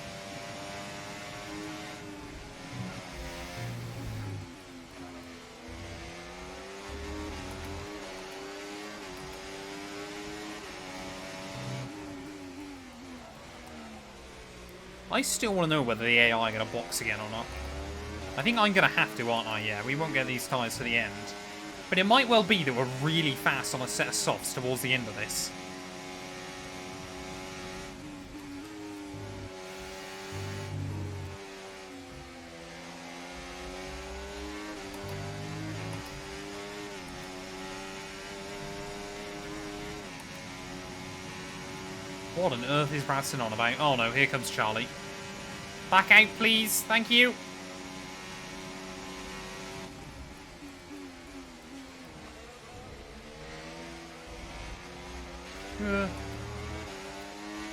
I still want to know whether the AI are going to box again or not. I think I'm going to have to, aren't I? Yeah, we won't get these tyres to the end. But it might well be that we're really fast on a set of softs towards the end of this. What on earth is Bradson on about? Oh no, here comes Charlie. Back out, please. Thank you.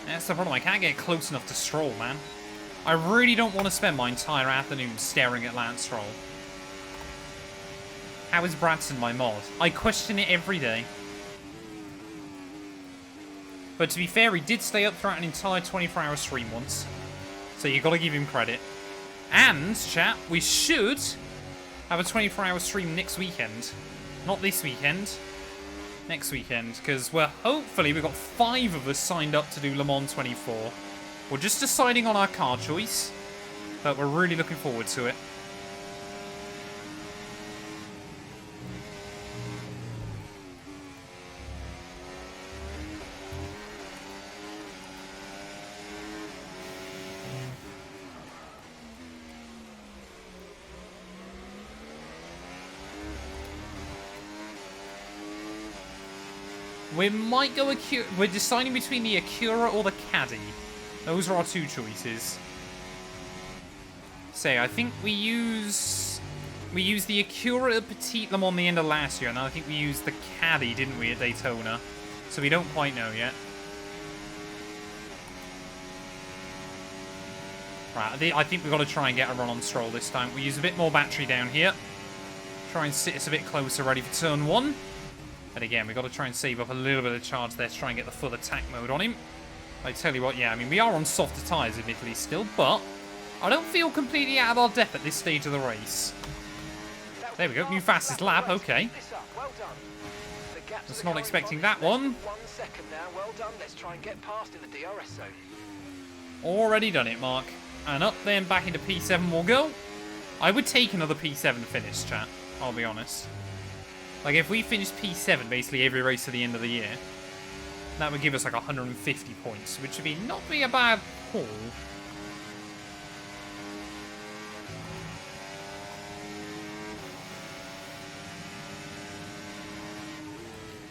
That's the problem. I can't get close enough to Stroll, man. I really don't want to spend my entire afternoon staring at Lance Stroll. How is Bradson my mod? I question it every day. But to be fair, he did stay up throughout an entire 24-hour stream once. So you got to give him credit. And, chat, we should have a 24-hour stream next weekend. Not this weekend. Next weekend. Because we've got 5 of us signed up to do Le Mans 24. We're just deciding on our car choice. But we're really looking forward to it. We might go Acura. We're deciding between the Acura or the Caddy. Those are our 2 choices. Say, I think we use the Acura at Petit Le Mans the end of last year, and I think we used the Caddy, didn't we, at Daytona? So we don't quite know yet. Right, I think we've got to try and get a run on Stroll this time. We use a bit more battery down here. Try and sit us a bit closer, ready for turn 1. And again, we've got to try and save up a little bit of charge there to try and get the full attack mode on him. I tell you what, yeah, I mean, we are on softer tyres, admittedly, still, but I don't feel completely out of our depth at this stage of the race. There we go, new fastest lap, okay. Just not expecting that one. 1 second now, well done. Let's try and get past in the DRS zone. Already done it, Mark. And up then, back into P7 we'll go. I would take another P7 finish, chat, I'll be honest. Like, if we finish P7 basically every race to the end of the year, that would give us like 150 points, which would not be a bad haul.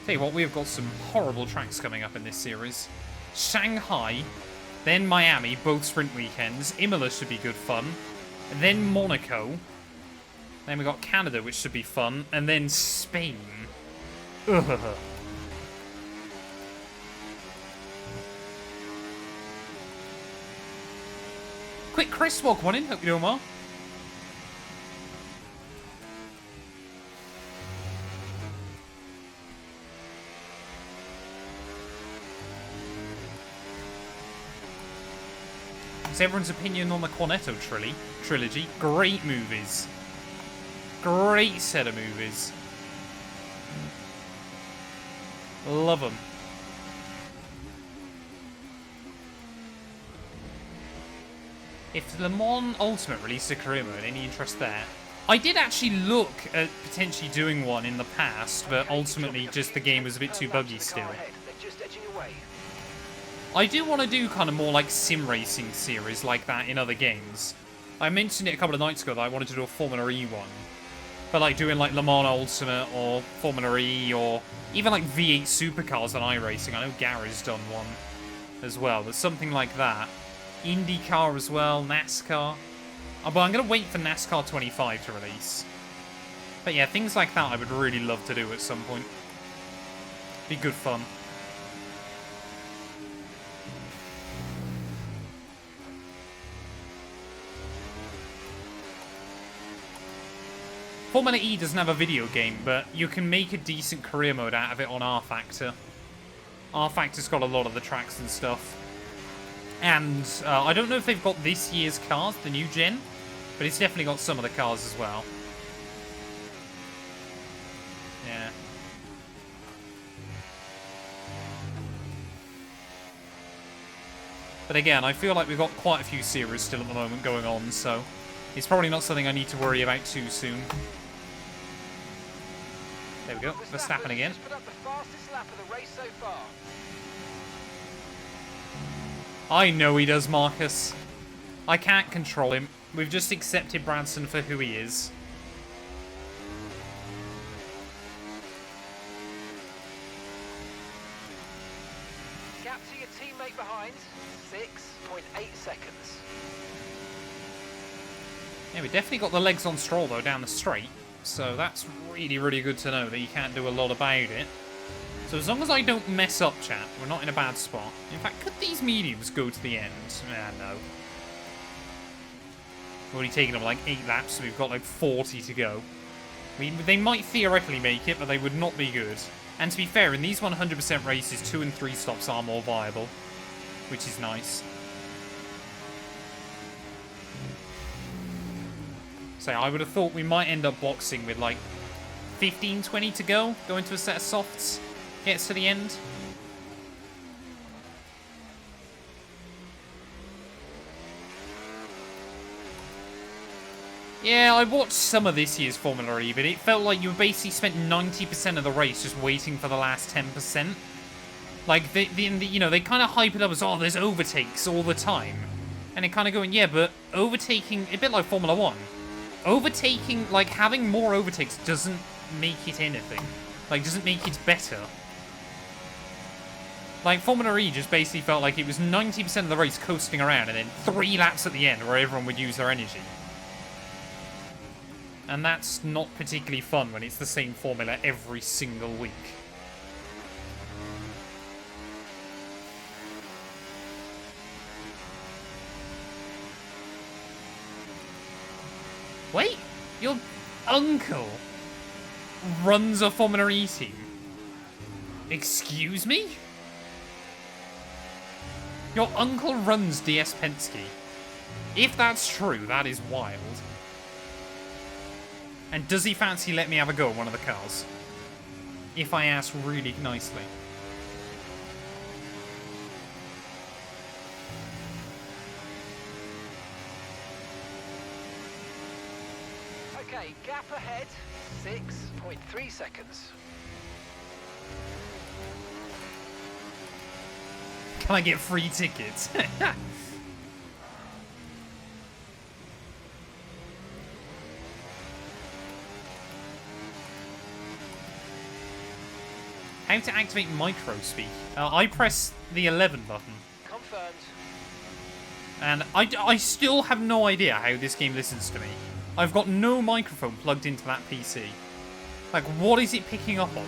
Tell you what, we've got some horrible tracks coming up in this series. Shanghai, then Miami, both sprint weekends. Imola should be good fun. And then Monaco. Then we got Canada, which should be fun. And then Spain. Ugh. Quick Chris, welcome on in. Hope you're doing well. What's everyone's opinion on the Cornetto trilogy? Great movies. Great set of movies. Love them. If Le Mans Ultimate released a career mode, any interest there? I did actually look at potentially doing one in the past, but ultimately just the game was a bit too buggy still. I do want to do kind of more like sim racing series like that in other games. I mentioned it a couple of nights ago that I wanted to do a Formula E one. But like doing like Le Mans Ultimate or Formula E or even like V8 supercars on iRacing. I know Gary's done one as well. There's something like that. IndyCar as well, NASCAR. But I'm going to wait for NASCAR 25 to release. But yeah, things like that I would really love to do at some point. Be good fun. Formula E doesn't have a video game, but you can make a decent career mode out of it on R Factor. R Factor's got a lot of the tracks and stuff. And I don't know if they've got this year's cars, the new gen, but it's definitely got some of the cars as well. Yeah. But again, I feel like we've got quite a few series still at the moment going on, so it's probably not something I need to worry about too soon. There we go, Verstappen again. Just put up the fastest lap of the race so far. I know he does, Marcus. I can't control him. We've just accepted Branson for who he is. Gap to your teammate behind, 6.8 seconds. Yeah, we definitely got the legs on Stroll, though, down the straight. So that's really, really good to know that you can't do a lot about it. So as long as I don't mess up, chat, we're not in a bad spot. In fact, could these mediums go to the end? No. We've already taken them like 8 laps, so we've got like 40 to go. I mean, they might theoretically make it, but they would not be good. And to be fair, in these 100% races, 2 and 3 stops are more viable, which is nice. So I would have thought we might end up boxing with like 15, 20 to go into a set of softs. Gets to the end. Yeah, I watched some of this year's Formula E, but it felt like you basically spent 90% of the race just waiting for the last 10%. Like, you know, they kind of hype it up as, oh, there's overtakes all the time. And it kind of going, yeah, but overtaking, a bit like Formula 1. Overtaking, like, having more overtakes doesn't make it anything. Like, doesn't make it better. Like, Formula E just basically felt like it was 90% of the race coasting around and then 3 laps at the end where everyone would use their energy. And that's not particularly fun when it's the same formula every single week. Wait, your uncle runs a Formula E team? Excuse me? Your uncle runs DS Penske. If that's true, that is wild. And does he fancy let me have a go at one of the cars? If I ask really nicely. Okay, gap ahead, 6.3 seconds. Can I get free tickets? How to activate micro speak? I press the 11 button. Confirmed. And I still have no idea how this game listens to me. I've got no microphone plugged into that PC. Like, what is it picking up on?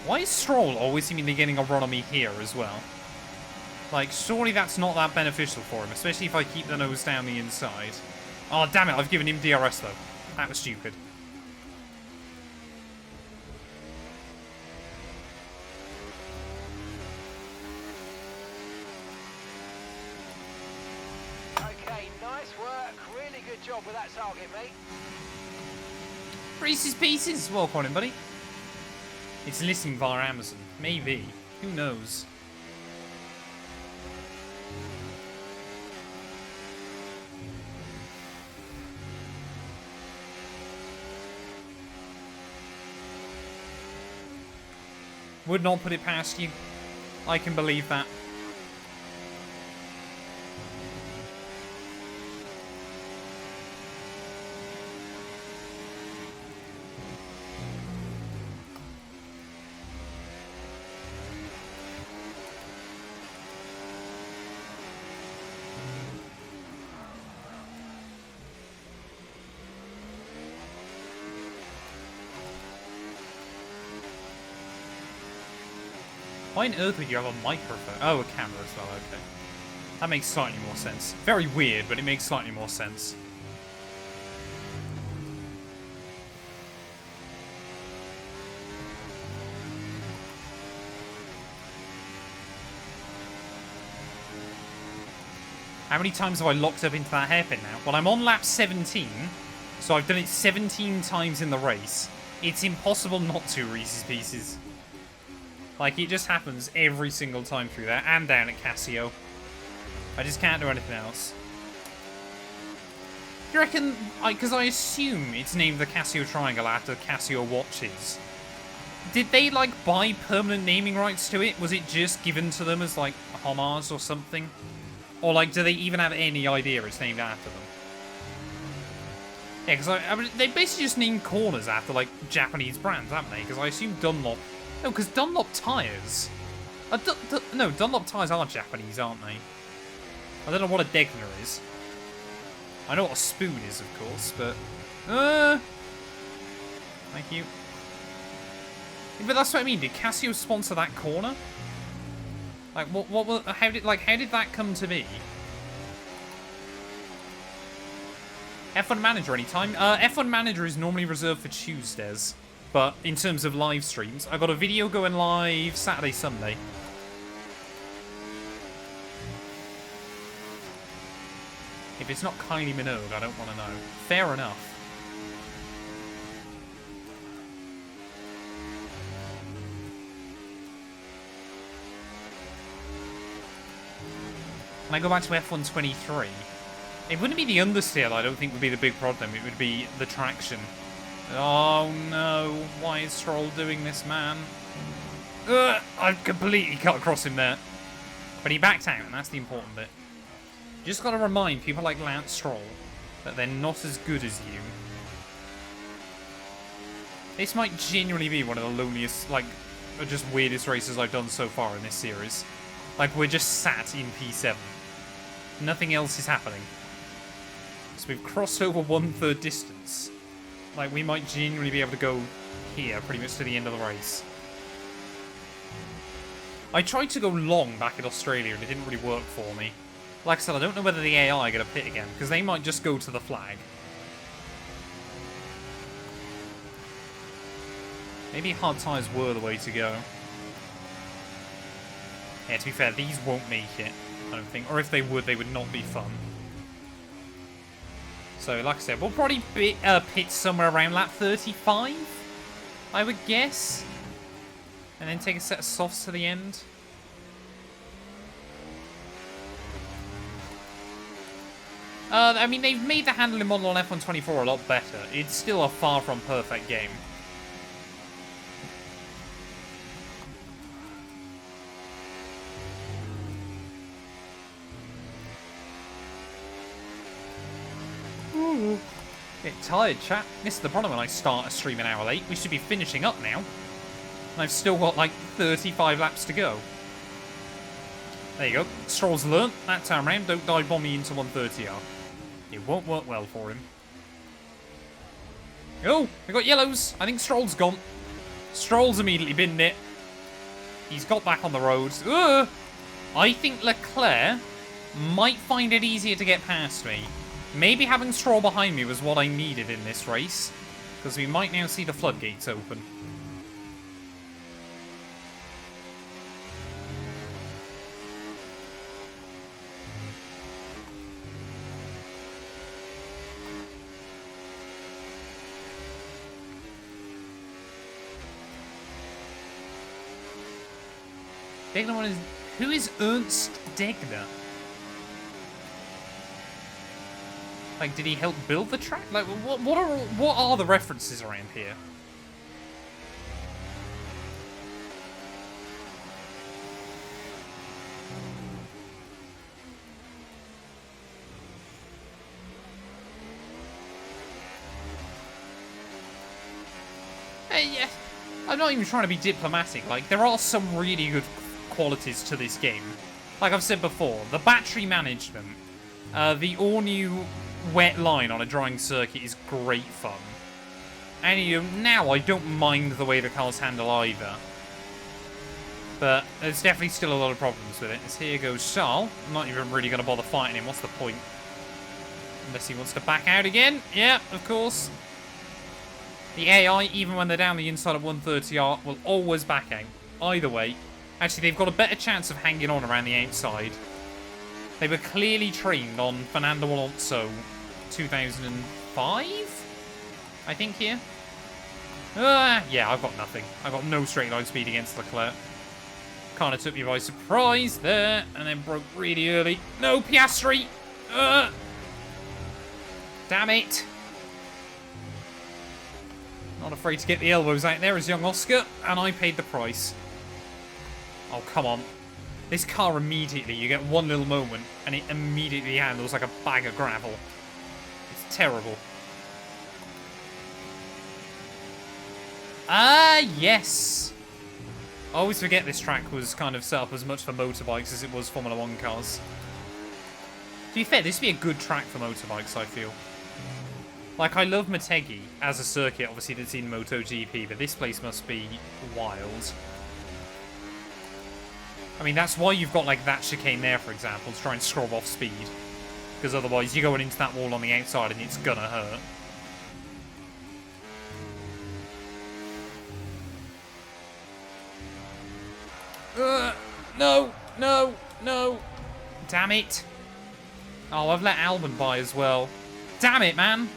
Why is Stroll always seemingly getting a run on me here as well? Like, surely that's not that beneficial for him, especially if I keep the nose down the inside. Oh, damn it, I've given him DRS though. That was stupid. Okay, nice work. Really good job with that target, mate. Reese's Pieces! Welcome on, buddy. It's listening via Amazon. Maybe. Who knows? Would not put it past you. I can believe that. Why on earth would you have a microphone? Oh, a camera as well, okay. That makes slightly more sense. Very weird, but it makes slightly more sense. How many times have I locked up into that hairpin now? Well, I'm on lap 17, so I've done it 17 times in the race. It's impossible not to, Reese's Pieces. Like, it just happens every single time through there, and down at Casio. I just can't do anything else. Do you reckon, because I assume it's named the Casio Triangle after Casio watches. Did they, like, buy permanent naming rights to it? Was it just given to them as, like, a homage or something? Or, like, do they even have any idea it's named after them? Yeah, because I mean, they basically just named corners after, like, Japanese brands, haven't they? Because I assume Dunlop... No, because Dunlop tyres... no, Dunlop tyres are Japanese, aren't they? I don't know what a Degner is. I know what a spoon is, of course, but... Thank you. But that's what I mean. Did Casio sponsor that corner? Like, how did that come to be? F1 Manager anytime? F1 Manager is normally reserved for Tuesdays. But in terms of live streams, I got a video going live Saturday, Sunday. If it's not Kylie Minogue, I don't want to know. Fair enough. When I go back to F1 23, it wouldn't be the understeer that I don't think would be the big problem. It would be the traction. Oh no, why is Stroll doing this, man? I've completely cut across him there. But he backed out, and that's the important bit. Just got to remind people like Lance Stroll that they're not as good as you. This might genuinely be one of the loneliest, like, or just weirdest races I've done so far in this series. Like, we're just sat in P7. Nothing else is happening. So we've crossed over 1/3 distance. Like, we might genuinely be able to go here pretty much to the end of the race. I tried to go long back in Australia and it didn't really work for me. Like I said, I don't know whether the AI are going to pit again, because they might just go to the flag. Maybe hard tyres were the way to go. Yeah, to be fair, these won't make it, I don't think. Or if they would not be fun. So, like I said, we'll probably pit somewhere around lap 35, I would guess. And then take a set of softs to the end. I mean, they've made the handling model on F1 24 a lot better. It's still a far from perfect game. Ooh. Get tired, chat. This is the problem when I start a stream an hour late. We should be finishing up now. And I've still got like 35 laps to go. There you go. Stroll's learnt that time round. Don't dive bomb me into 130R. It won't work well for him. Oh, we got yellows. I think Stroll's gone. Stroll's immediately binned it. He's got back on the road. I think Leclerc might find it easier to get past me. Maybe having Stroll behind me was what I needed in this race, because we might now see the floodgates open. Degner is... Who is Ernst Degner? Like, did he help build the track? Like, what are the references around here? Hey, yeah. I'm not even trying to be diplomatic. Like, there are some really good qualities to this game. Like I've said before, the battery management, the all-new wet line on a drying circuit is great fun. And now I don't mind the way the cars handle either. But there's definitely still a lot of problems with it. As here goes Charles. I'm not even really going to bother fighting him. What's the point? Unless he wants to back out again. Yeah, of course. The AI, even when they're down the inside of 130R, will always back out. Either way. Actually, they've got a better chance of hanging on around the outside. They were clearly trained on Fernando Alonso 2005? I think here. Yeah, I've got nothing. I've got no straight line speed against Leclerc. Kind of took me by surprise there, and then broke really early. No, Piastri! Damn it! Not afraid to get the elbows out there as young Oscar, and I paid the price. Oh, come on. This car immediately, you get one little moment, and it immediately handles like a bag of gravel. It's terrible. Ah, yes! I always forget this track was kind of set up as much for motorbikes as it was Formula 1 cars. To be fair, this would be a good track for motorbikes, I feel. Like, I love Motegi as a circuit, obviously, that's in MotoGP, but this place must be wild. I mean, that's why you've got, like, that chicane there, for example, to try and scrub off speed. Because otherwise, you're going into that wall on the outside and it's gonna hurt. No, no, no. Damn it. Oh, I've let Albon by as well. Damn it, man.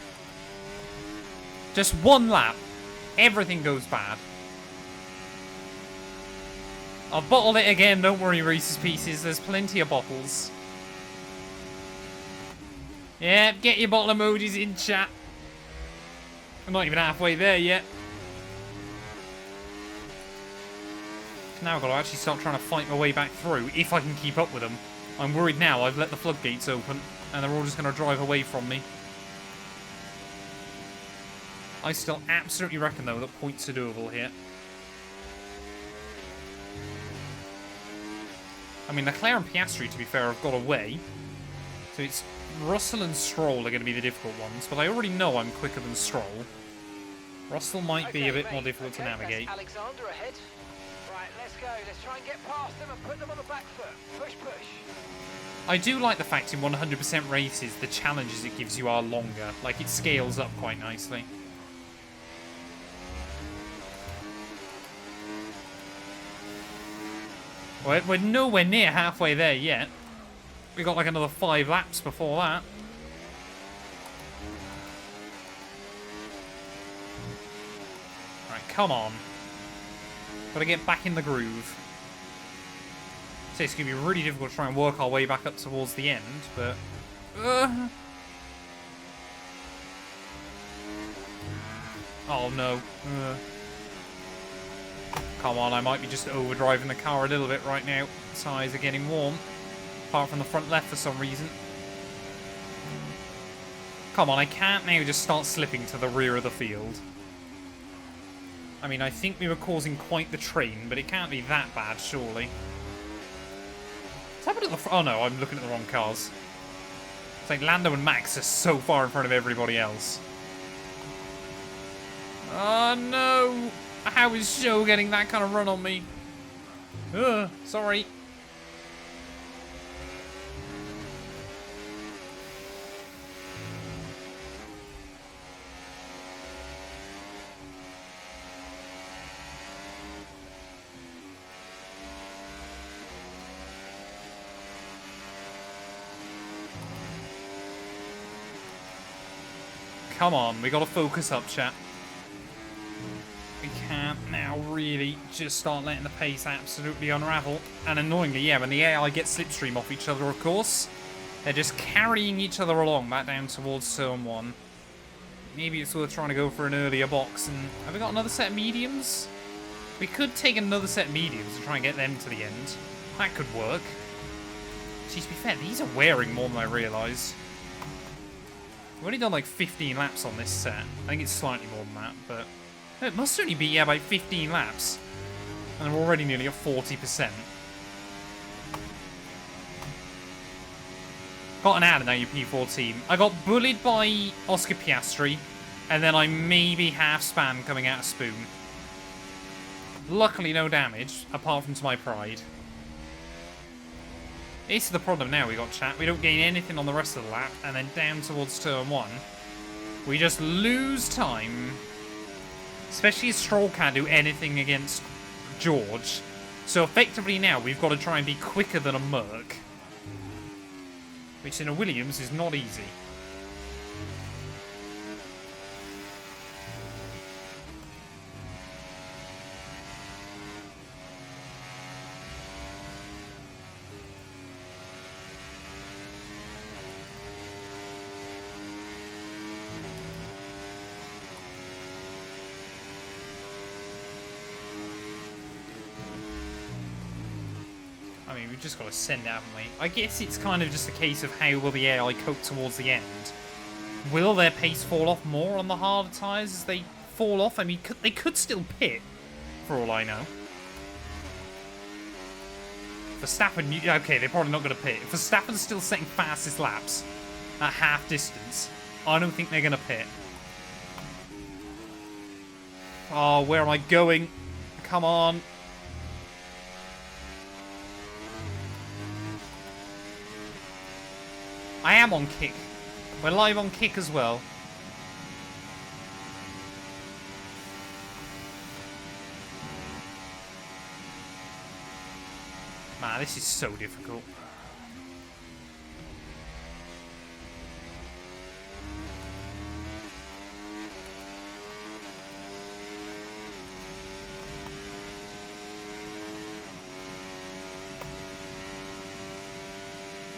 Just one lap. Everything goes bad. I've bottled it again. Don't worry, Reese's Pieces. There's plenty of bottles. Yeah, get your bottle emojis in, chat. I'm not even halfway there yet. Now I've got to actually start trying to fight my way back through, if I can keep up with them. I'm worried now I've let the floodgates open, and they're all just going to drive away from me. I still absolutely reckon, though, that points are doable here. I mean, Leclerc and Piastri, to be fair, have got away. So it's Russell and Stroll are going to be the difficult ones, but I already know I'm quicker than Stroll. Russell might be a bit more difficult to navigate. That's Alexander ahead. Right, let's go. Let's try and get past them and put them on the back foot. Push, push. I do like the fact in 100% races, the challenges it gives you are longer. Like, it scales up quite nicely. We're nowhere near halfway there yet. We got like another 5 laps before that. Right, come on. Gotta get back in the groove. So it's gonna be really difficult to try and work our way back up towards the end, but... Oh no. Come on, I might be just overdriving the car a little bit right now. Tyres are getting warm. Apart from the front left for some reason. Come on, I can't now just start slipping to the rear of the field. I mean, I think we were causing quite the train, but it can't be that bad, surely. What's happened at the oh no, I'm looking at the wrong cars. It's like Lando and Max are so far in front of everybody else. Oh no! How is Show getting that kind of run on me? Sorry. Come on, we gotta focus up, chat. We can't now really just start letting the pace absolutely unravel. And annoyingly, yeah, when the AI gets slipstream off each other, of course, they're just carrying each other along back down towards Turn 1. Maybe it's worth trying to go for an earlier box. And have we got another set of mediums? We could take another set of mediums and try and get them to the end. That could work. Geez, to be fair, these are wearing more than I realised. We've only done like 15 laps on this set. I think it's slightly more than that, but... It must only be, yeah, by 15 laps. And we're already nearly at 40%. Got an ad now, you P4 team. I got bullied by Oscar Piastri, and then I maybe half span coming out of Spoon. Luckily, no damage, apart from to my pride. This is the problem now we got, chat. We don't gain anything on the rest of the lap, and then down towards Turn 1. We just lose time. Especially as Stroll can't do anything against George. So effectively now, we've got to try and be quicker than a Merc. Which in a Williams is not easy. I mean, we've just got to send it, haven't we? I guess it's kind of just a case of how will the AI cope towards the end. Will their pace fall off more on the harder tyres as they fall off? I mean, they could still pit, for all I know. Verstappen, okay, they're probably not going to pit. If Verstappen's still setting fastest laps at half distance, I don't think they're going to pit. Oh, where am I going? Come on. I am on kick. We're live on kick as well. Man, this is so difficult.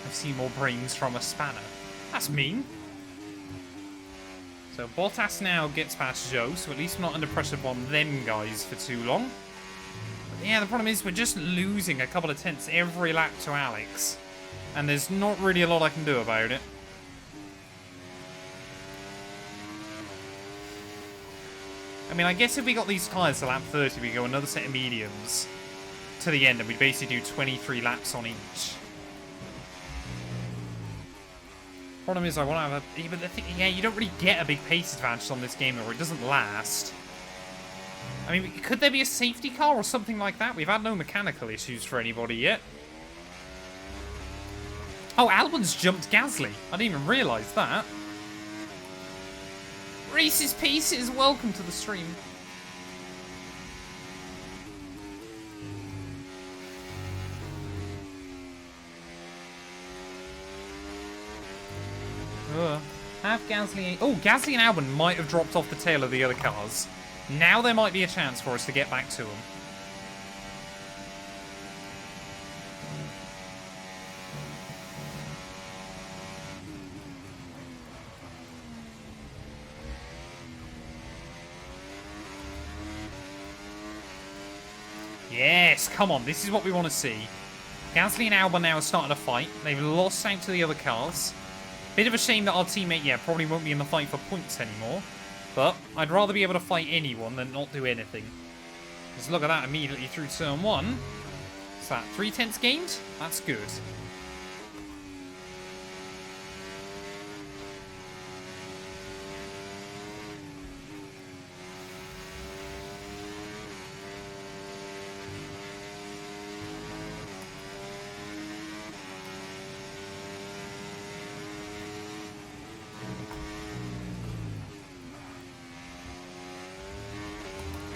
I've seen more brains from a spanner. That's mean. So Bottas now gets past Joe, so at least we're not under pressure on them guys for too long. But yeah, the problem is we're just losing a couple of tenths every lap to Alex. And there's not really a lot I can do about it. I mean, I guess if we got these tyres to lap 30, we go another set of mediums to the end, and we basically do 23 laps on each. Problem is, I want to have a... But the thing, yeah, you don't really get a big pace advantage on this game, or it doesn't last. I mean, could there be a safety car or something like that? We've had no mechanical issues for anybody yet. Oh, Albon's jumped Gasly. I didn't even realise that. Reese's Pieces, welcome to the stream. Have Gasly... Oh, Gasly and Albon might have dropped off the tail of the other cars. Now there might be a chance for us to get back to them. Yes, come on, this is what we want to see. Gasly and Albon now are starting to fight. They've lost out to the other cars. Bit of a shame that our teammate, yeah, probably won't be in the fight for points anymore. But I'd rather be able to fight anyone than not do anything. Just look at that immediately through turn 1. Is that 3 tenths gained? That's good.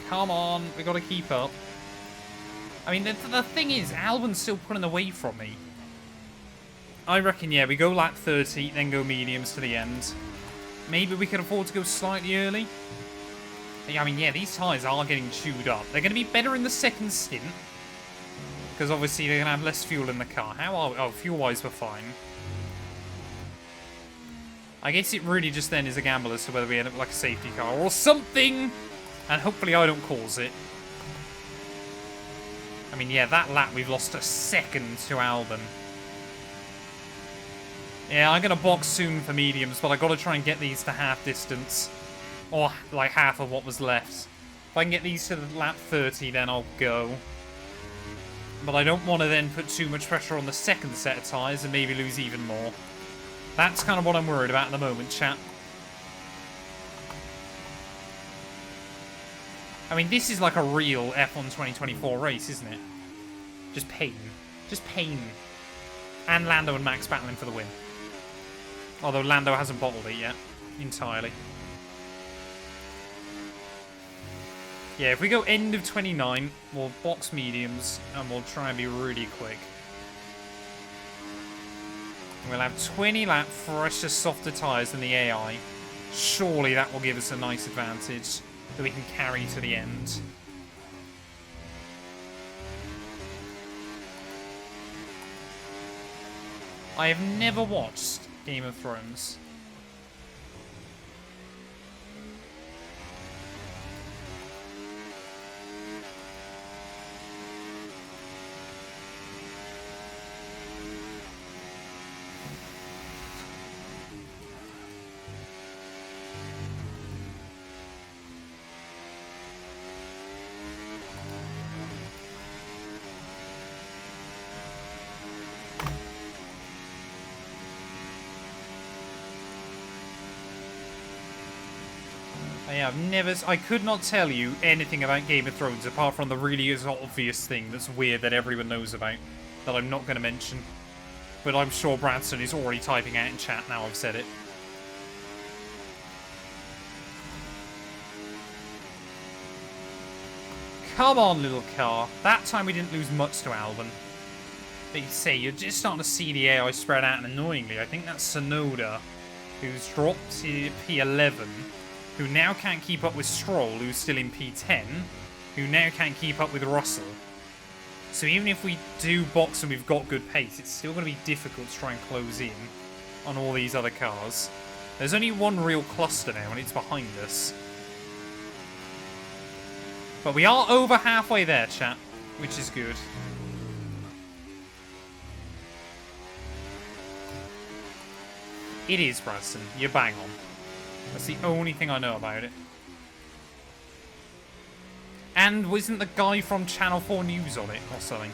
Come on, we got to keep up. I mean, the thing is, Albon's still pulling away from me. I reckon, yeah, we go lap 30, then go mediums to the end. Maybe we can afford to go slightly early. I mean, yeah, these tyres are getting chewed up. They're going to be better in the second stint. Because obviously they're going to have less fuel in the car. How are we? Oh, fuel-wise, we're fine. I guess it really just then is a gamble as to whether we end up like a safety car or something. And hopefully I don't cause it. I mean, yeah, that lap we've lost a second to Albon. Yeah, I'm going to box soon for mediums, but I've got to try and get these to half distance. Or, like, half of what was left. If I can get these to the lap 30, then I'll go. But I don't want to then put too much pressure on the second set of tyres and maybe lose even more. That's kind of what I'm worried about at the moment, chat. I mean, this is like a real F1 2024 race, isn't it? Just pain. Just pain. And Lando and Max battling for the win. Although Lando hasn't bottled it yet. Entirely. Yeah, if we go end of 29, we'll box mediums and we'll try and be really quick. We'll have 20 lap fresher, softer tyres than the AI. Surely that will give us a nice advantage that we can carry to the end. I have never watched Game of Thrones. I could not tell you anything about Game of Thrones apart from the really obvious thing that's weird that everyone knows about that I'm not going to mention. But I'm sure Bradson is already typing out in chat now I've said it. Come on, little car. That time we didn't lose much to Alban. But you say, you're just starting to see the AI spread out, and annoyingly, I think that's Sonoda, who's dropped to P11, who now can't keep up with Stroll, who's still in P10, who now can't keep up with Russell. So even if we do box and we've got good pace, it's still going to be difficult to try and close in on all these other cars. There's only one real cluster now, and it's behind us. But we are over halfway there, chat, which is good. It is, Bradson. You're bang on. That's the only thing I know about it. And wasn't the guy from Channel 4 News on it, or something?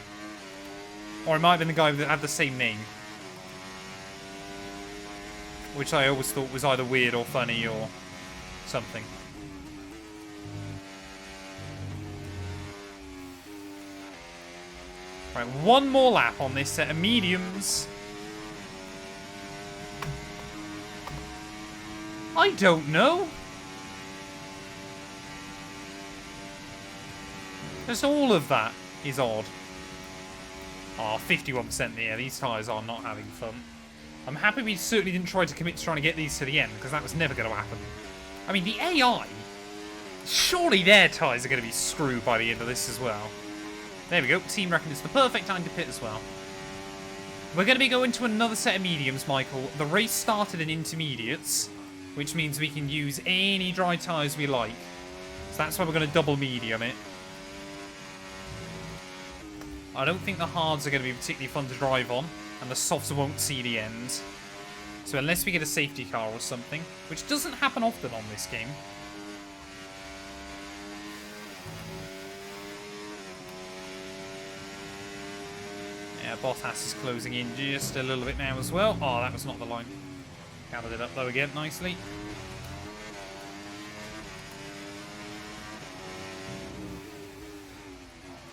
Or it might have been the guy that had the same name. Which I always thought was either weird or funny or something. Right, one more lap on this set of mediums. I don't know. Just all of that is odd. Oh, 51% there. These tyres are not having fun. I'm happy we certainly didn't try to commit to trying to get these to the end, because that was never going to happen. I mean, the AI, surely their tyres are going to be screwed by the end of this as well. There we go. Team reckon it's the perfect time to pit as well. We're going to be going to another set of mediums, Michael. The race started in intermediates, which means we can use any dry tyres we like. So that's why we're going to double medium it. I don't think the hards are going to be particularly fun to drive on, and the softs won't see the end. So unless we get a safety car or something, which doesn't happen often on this game. Yeah, Bottas is closing in just a little bit now as well. Oh, that was not the line. Gathered it up though again nicely.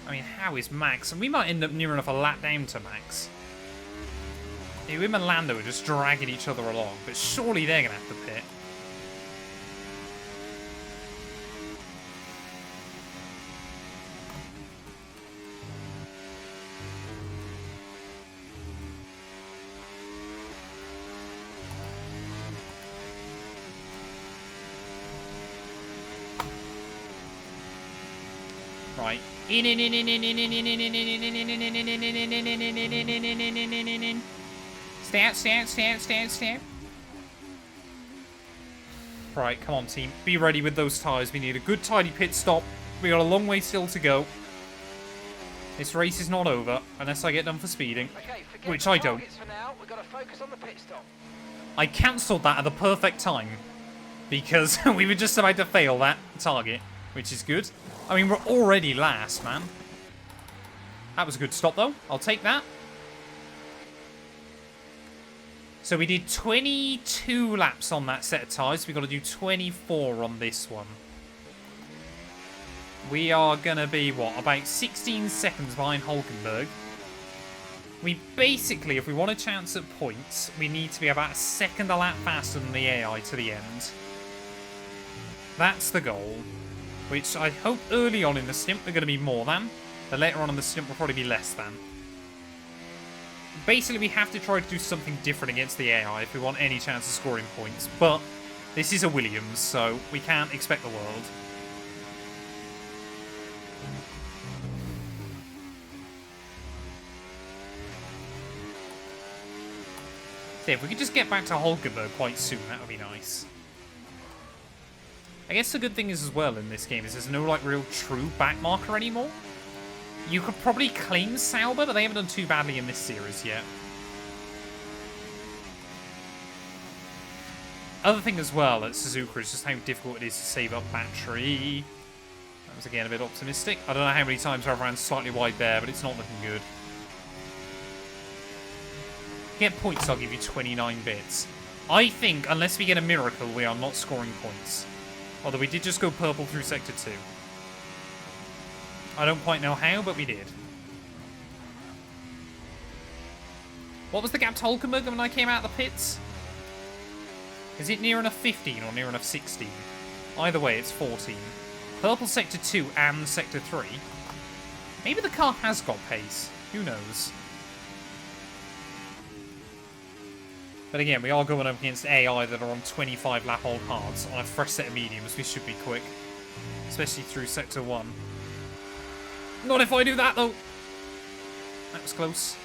I mean, how is Max? And we might end up near enough a lap down to Max. Him and Lando are just dragging each other along, but surely they're going to have to pit. Right. Stay out, stay out, stay out, stay out, stay out. Right, come on, team. Be ready with those tyres. We need a good, tidy pit stop. We got a long way still to go. This race is not over unless I get done for speeding, Okay, which I don't. For now. We've got to focus on the pit stop. I cancelled that at the perfect time because we were just about to fail that target, which is good. I mean, we're already last, man. That was a good stop, though. I'll take that. So we did 22 laps on that set of tyres. We've got to do 24 on this one. We are going to be, what, about 16 seconds behind Hulkenberg. We basically, if we want a chance at points, we need to be about a second a lap faster than the AI to the end. That's the goal. Which I hope early on in the stint we're going to be more than. But later on in the stint we'll probably be less than. Basically, we have to try to do something different against the AI if we want any chance of scoring points. But this is a Williams, so we can't expect the world. So if we could just get back to Hulkenberg quite soon, that would be nice. I guess the good thing is as well in this game is there's no like real true back marker anymore. You could probably claim Sauber, but they haven't done too badly in this series yet. Other thing as well at Suzuka is just how difficult it is to save up battery. That was again a bit optimistic. I don't know how many times I've ran slightly wide there, but it's not looking good. Get points, I'll give you 29 bits. I think, unless we get a miracle, we are not scoring points. Although we did just go purple through Sector 2. I don't quite know how, but we did. What was the gap to Hulkenberg when I came out of the pits? Is it near enough 15 or near enough 16? Either way, it's 14. Purple Sector 2 and Sector 3. Maybe the car has got pace. Who knows? But again, we are going up against AI that are on 25 lap old hards on a fresh set of mediums. We should be quick. Especially through Sector 1. Not if I do that, though. That was close.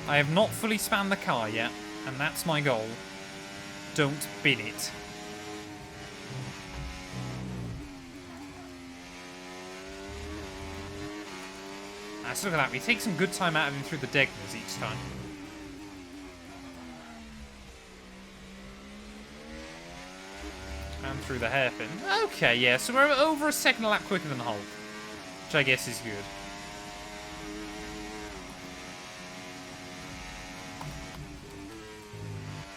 I have not fully spanned the car yet, and that's my goal. Don't bin it. Let's look at that. We take some good time out of him through the Degnas each time. And through the hairpin. Okay, yeah, so we're over a second a lap quicker than Hulk. Which I guess is good.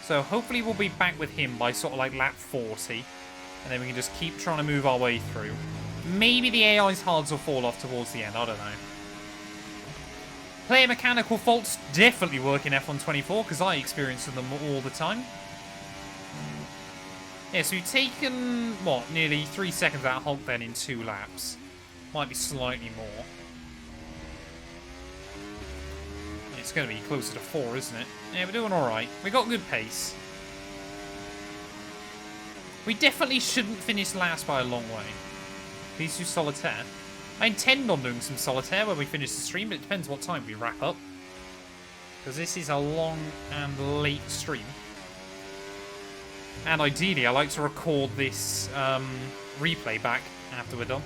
So hopefully we'll be back with him by sort of like lap 40. And then we can just keep trying to move our way through. Maybe the AI's hards will fall off towards the end, I don't know. Player mechanical faults definitely work in F124 because I experience them all the time. Yeah, so we've taken, what, nearly 3 seconds out of Hulk then in 2 laps. Might be slightly more. It's going to be closer to 4, isn't it? Yeah, we're doing alright. We got good pace. We definitely shouldn't finish last by a long way. Please do solitaire. I intend on doing some solitaire when we finish the stream, but it depends what time we wrap up. Because this is a long and late stream. And ideally, I like to record this replay back after we're done.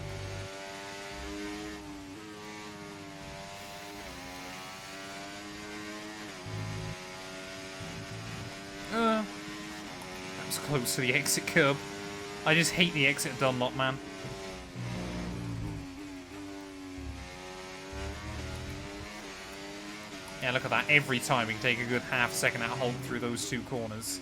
That was close to the exit curb. I just hate the exit Dunlop, man. Yeah, look at that. Every time we can take a good half second out of Hulk through those 2 corners.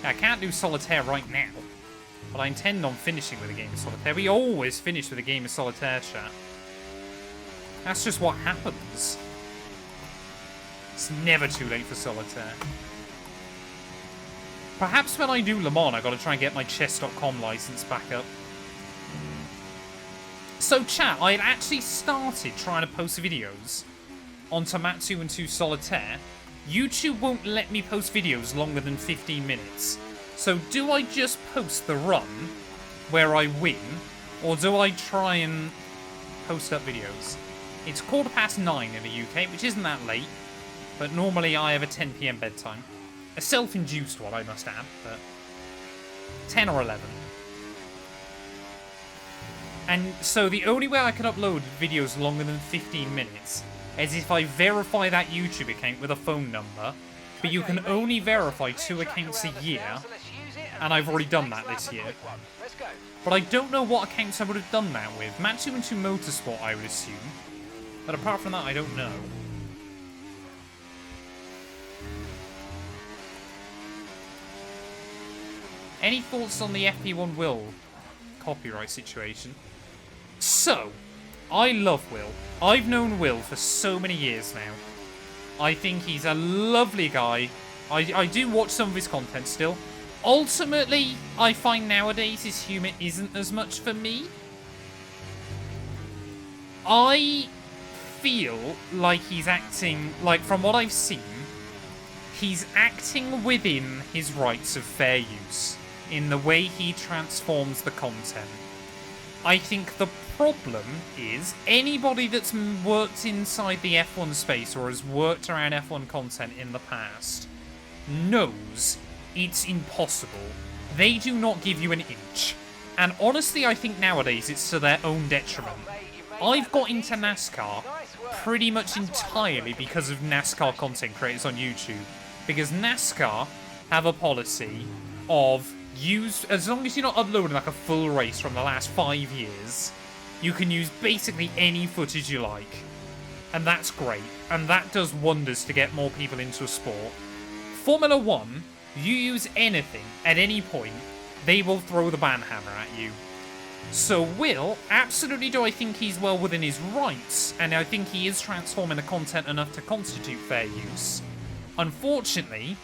Now, I can't do solitaire right now, but I intend on finishing with a game of solitaire. We always finish with a game of solitaire, chat. That's just what happens. It's never too late for solitaire. Perhaps when I do Le Mans, I gotta try and get my chess.com license back up. So, chat, I had actually started trying to post videos onto Matsu and 2 Solitaire. YouTube won't let me post videos longer than 15 minutes. So do I just post the run where I win, or do I try and post up videos? It's 9:15 in the UK, which isn't that late, but normally I have a 10 PM bedtime. A self-induced one, I must add, but 10 or 11. And so the only way I can upload videos longer than 15 minutes is if I verify that YouTube account with a phone number, but you can only verify 2 accounts a year, and I've already done that this year. But I don't know what accounts I would have done that with. Matsu and 2 Motorsport, I would assume. But apart from that, I don't know. Any thoughts on the FP1 Will copyright situation? So, I love Will. I've known Will for so many years now. I think he's a lovely guy. I do watch some of his content still. Ultimately, I find nowadays his humour isn't as much for me. I feel like he's acting, like from what I've seen, he's acting within his rights of fair use in the way he transforms the content. I think the problem is anybody that's worked inside the F1 space or has worked around F1 content in the past knows it's impossible. They do not give you an inch. And honestly, I think nowadays it's to their own detriment. I've got into NASCAR pretty much entirely because of NASCAR content creators on YouTube. Because NASCAR have a policy of as long as you're not uploading like a full race from the last 5 years, you can use basically any footage you like. And that's great. And that does wonders to get more people into a sport. Formula 1, you use anything at any point, they will throw the ban hammer at you. So Will, absolutely do I think he's well within his rights, and I think he is transforming the content enough to constitute fair use. Unfortunately,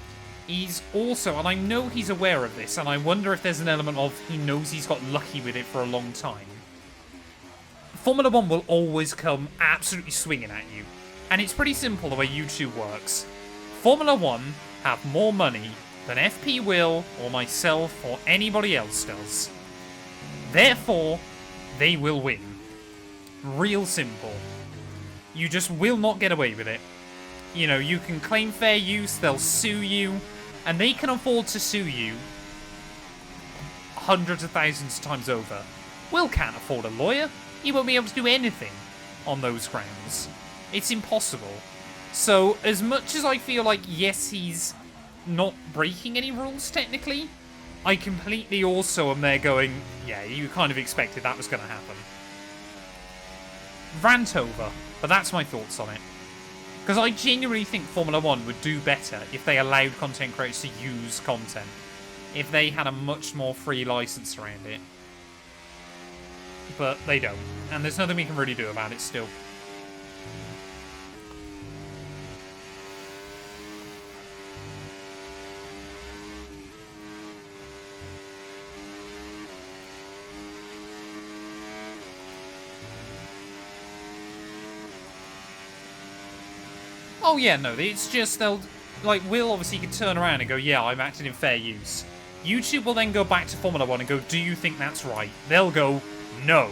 he's also, and I know he's aware of this, and I wonder if there's an element of he knows he's got lucky with it for a long time. Formula 1 will always come absolutely swinging at you. And it's pretty simple the way YouTube works. Formula 1 have more money than FP will, or myself, or anybody else does. Therefore, they will win. Real simple. You just will not get away with it. You know, you can claim fair use, they'll sue you, and they can afford to sue you hundreds of thousands of times over. Will can't afford a lawyer. He won't be able to do anything on those grounds. It's impossible. So, as much as I feel like, yes, he's not breaking any rules, technically, I completely also am there going, yeah, you kind of expected that was going to happen. Rant over, but that's my thoughts on it. Because I genuinely think Formula 1 would do better if they allowed content creators to use content. If they had a much more free license around it. But they don't. And there's nothing we can really do about it still. Oh yeah, no, it's just they'll, like, Will obviously can turn around and go, yeah, I'm acting in fair use. YouTube will then go back to Formula 1 and go, do you think that's right? They'll go, no.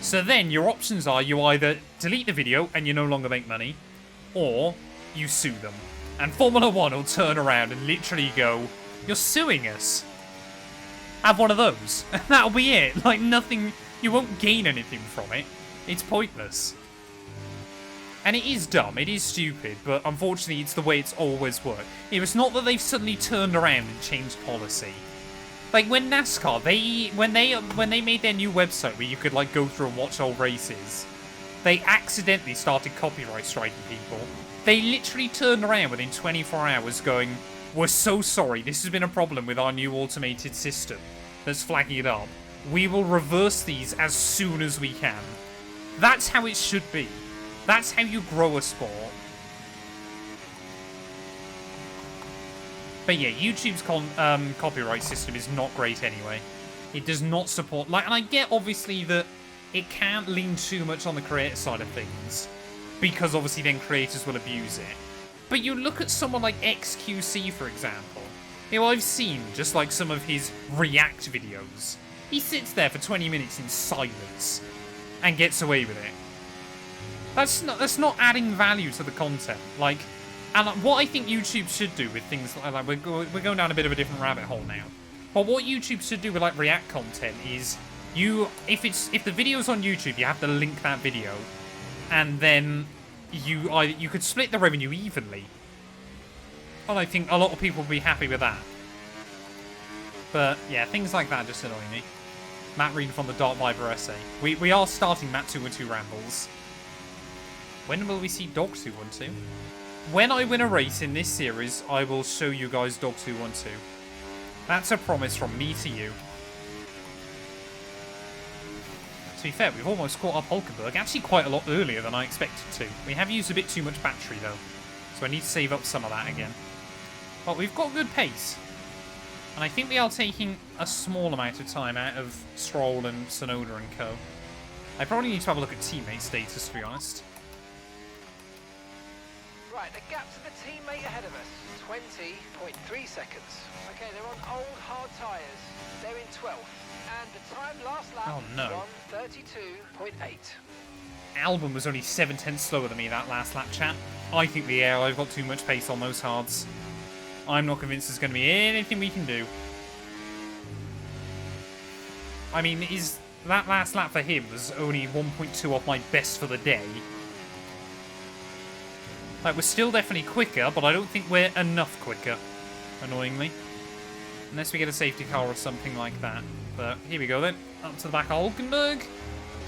So then your options are you either delete the video and you no longer make money, or you sue them. And Formula 1 will turn around and literally go, you're suing us. Have one of those. And that'll be it. Like, nothing, you won't gain anything from it. It's pointless. And it is dumb, it is stupid, but unfortunately it's the way it's always worked. It's not that they've suddenly turned around and changed policy. Like when NASCAR, when they made their new website where you could like go through and watch old races, they accidentally started copyright striking people. They literally turned around within 24 hours going, we're so sorry, this has been a problem with our new automated system that's flagging it up. We will reverse these as soon as we can. That's how it should be. That's how you grow a sport. But yeah, YouTube's copyright system is not great anyway. It does not support... and I get, obviously, that it can't lean too much on the creator side of things. Because, obviously, then creators will abuse it. But you look at someone like XQC, for example. You know, I've seen just, like, some of his React videos. He sits there for 20 minutes in silence and gets away with it. That's not adding value to the content. Like, and what I think YouTube should do with things like that, we're going down a bit of a different rabbit hole now. But what YouTube should do with like React content is if the video's on YouTube, you have to link that video, and then you could split the revenue evenly. And I think a lot of people would be happy with that. But yeah, things like that just annoy me. Matt reading from the Dark Viper essay. We are starting Matt 212 rambles. When will we see Dog 212? When I win a race in this series, I will show you guys Dog 212. That's a promise from me to you. To be fair, we've almost caught up Hulkenberg, actually quite a lot earlier than I expected to. We have used a bit too much battery though, so I need to save up some of that again. But we've got good pace. And I think we are taking a small amount of time out of Stroll and Tsunoda and co. I probably need to have a look at teammate status, to be honest. Right, the gap to the teammate ahead of us, 20.3 seconds. Okay, they're on old hard tyres. They're in 12th. And the time last lap was 32.8. Albon was only 7/10 slower than me that last lap, chat. I think I've got too much pace on those hards. I'm not convinced there's going to be anything we can do. I mean, that last lap for him was only 1.2 off my best for the day. Like, we're still definitely quicker, but I don't think we're enough quicker. annoyingly. Unless we get a safety car or something like that. But here we go then. Up to the back of Hulkenberg.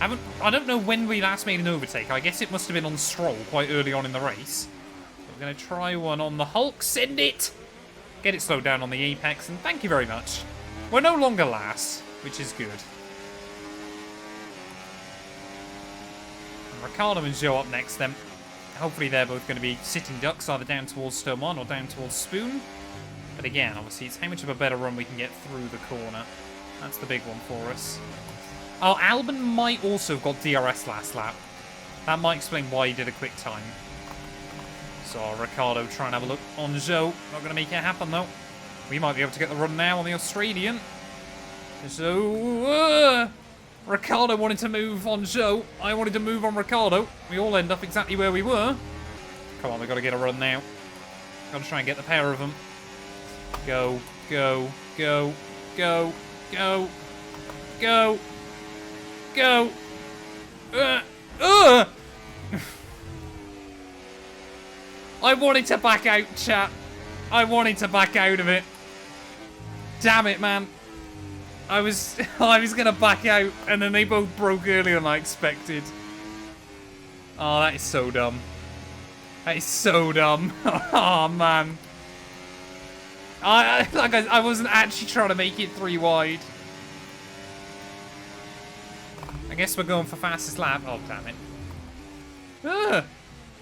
I don't know when we last made an overtake. I guess it must have been on Stroll quite early on in the race. We're going to try one on the Hulk. Send it! Get it slowed down on the apex, and thank you very much. We're no longer last, which is good. And Ricciardo and Joe up next then. Hopefully they're both going to be sitting ducks, either down towards Turn 1 or down towards Spoon. But again, obviously, it's how much of a better run we can get through the corner. That's the big one for us. Oh, Albon might also have got DRS last lap. That might explain why he did a quick time. So Ricciardo trying to have a look on Zhou. Not going to make it happen, though. We might be able to get the run now on the Australian. So, Ricciardo wanted to move on Zhou. I wanted to move on Ricciardo. We all end up exactly where we were. Come on, we've got to get a run now. Got to try and get the pair of them. Go, go, go, go, go, go, go. I wanted to back out, chat. I wanted to back out of it. Damn it, man. I was gonna back out, and then they both broke earlier than I expected. Oh, that is so dumb. That is so dumb. Oh, man. I wasn't actually trying to make it 3 wide. I guess we're going for fastest lap. Oh, damn it.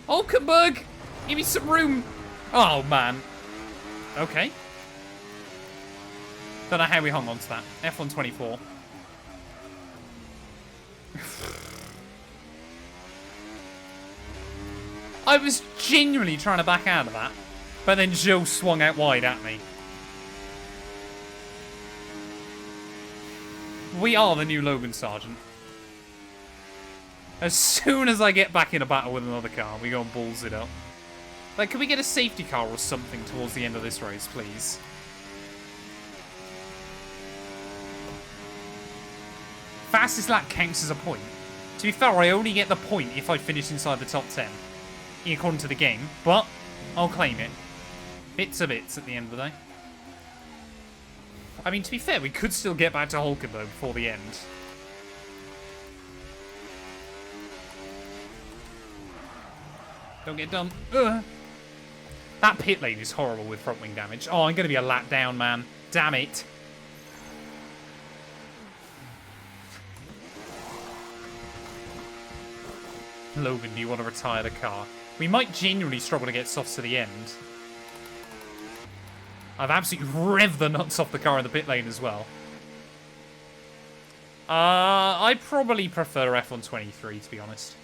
Hulkenberg! Give me some room. Oh, man. Okay. Don't know how we hung on to that. F124. I was genuinely trying to back out of that, but then Joe swung out wide at me. We are the new Logan Sargent. As soon as I get back in a battle with another car, we go and balls it up. Like, can we get a safety car or something towards the end of this race, please? Fastest lap counts as a point. To be fair, I only get the point if I finish inside the top 10. According to the game, but I'll claim it. Bits are bits at the end of the day. I mean, to be fair, we could still get back to Hulkenberg before the end. Don't get done. Ugh. That pit lane is horrible with front wing damage. Oh, I'm going to be a lap down, man. Damn it. Logan, do you want to retire the car? We might genuinely struggle to get softs to the end. I've absolutely revved the nuts off the car in the pit lane as well. I probably prefer F123, to be honest.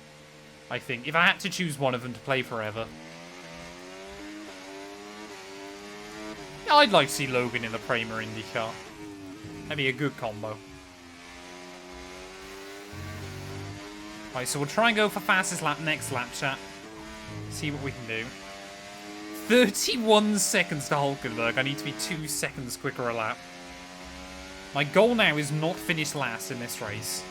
I think. If I had to choose one of them to play forever. Yeah, I'd like to see Logan in the Premier IndyCar. That'd be a good combo. Right, so we'll try and go for fastest lap next lap, chat. See what we can do. 31 seconds to Hulkenberg. I need to be 2 seconds quicker a lap. My goal now is not finish last in this race.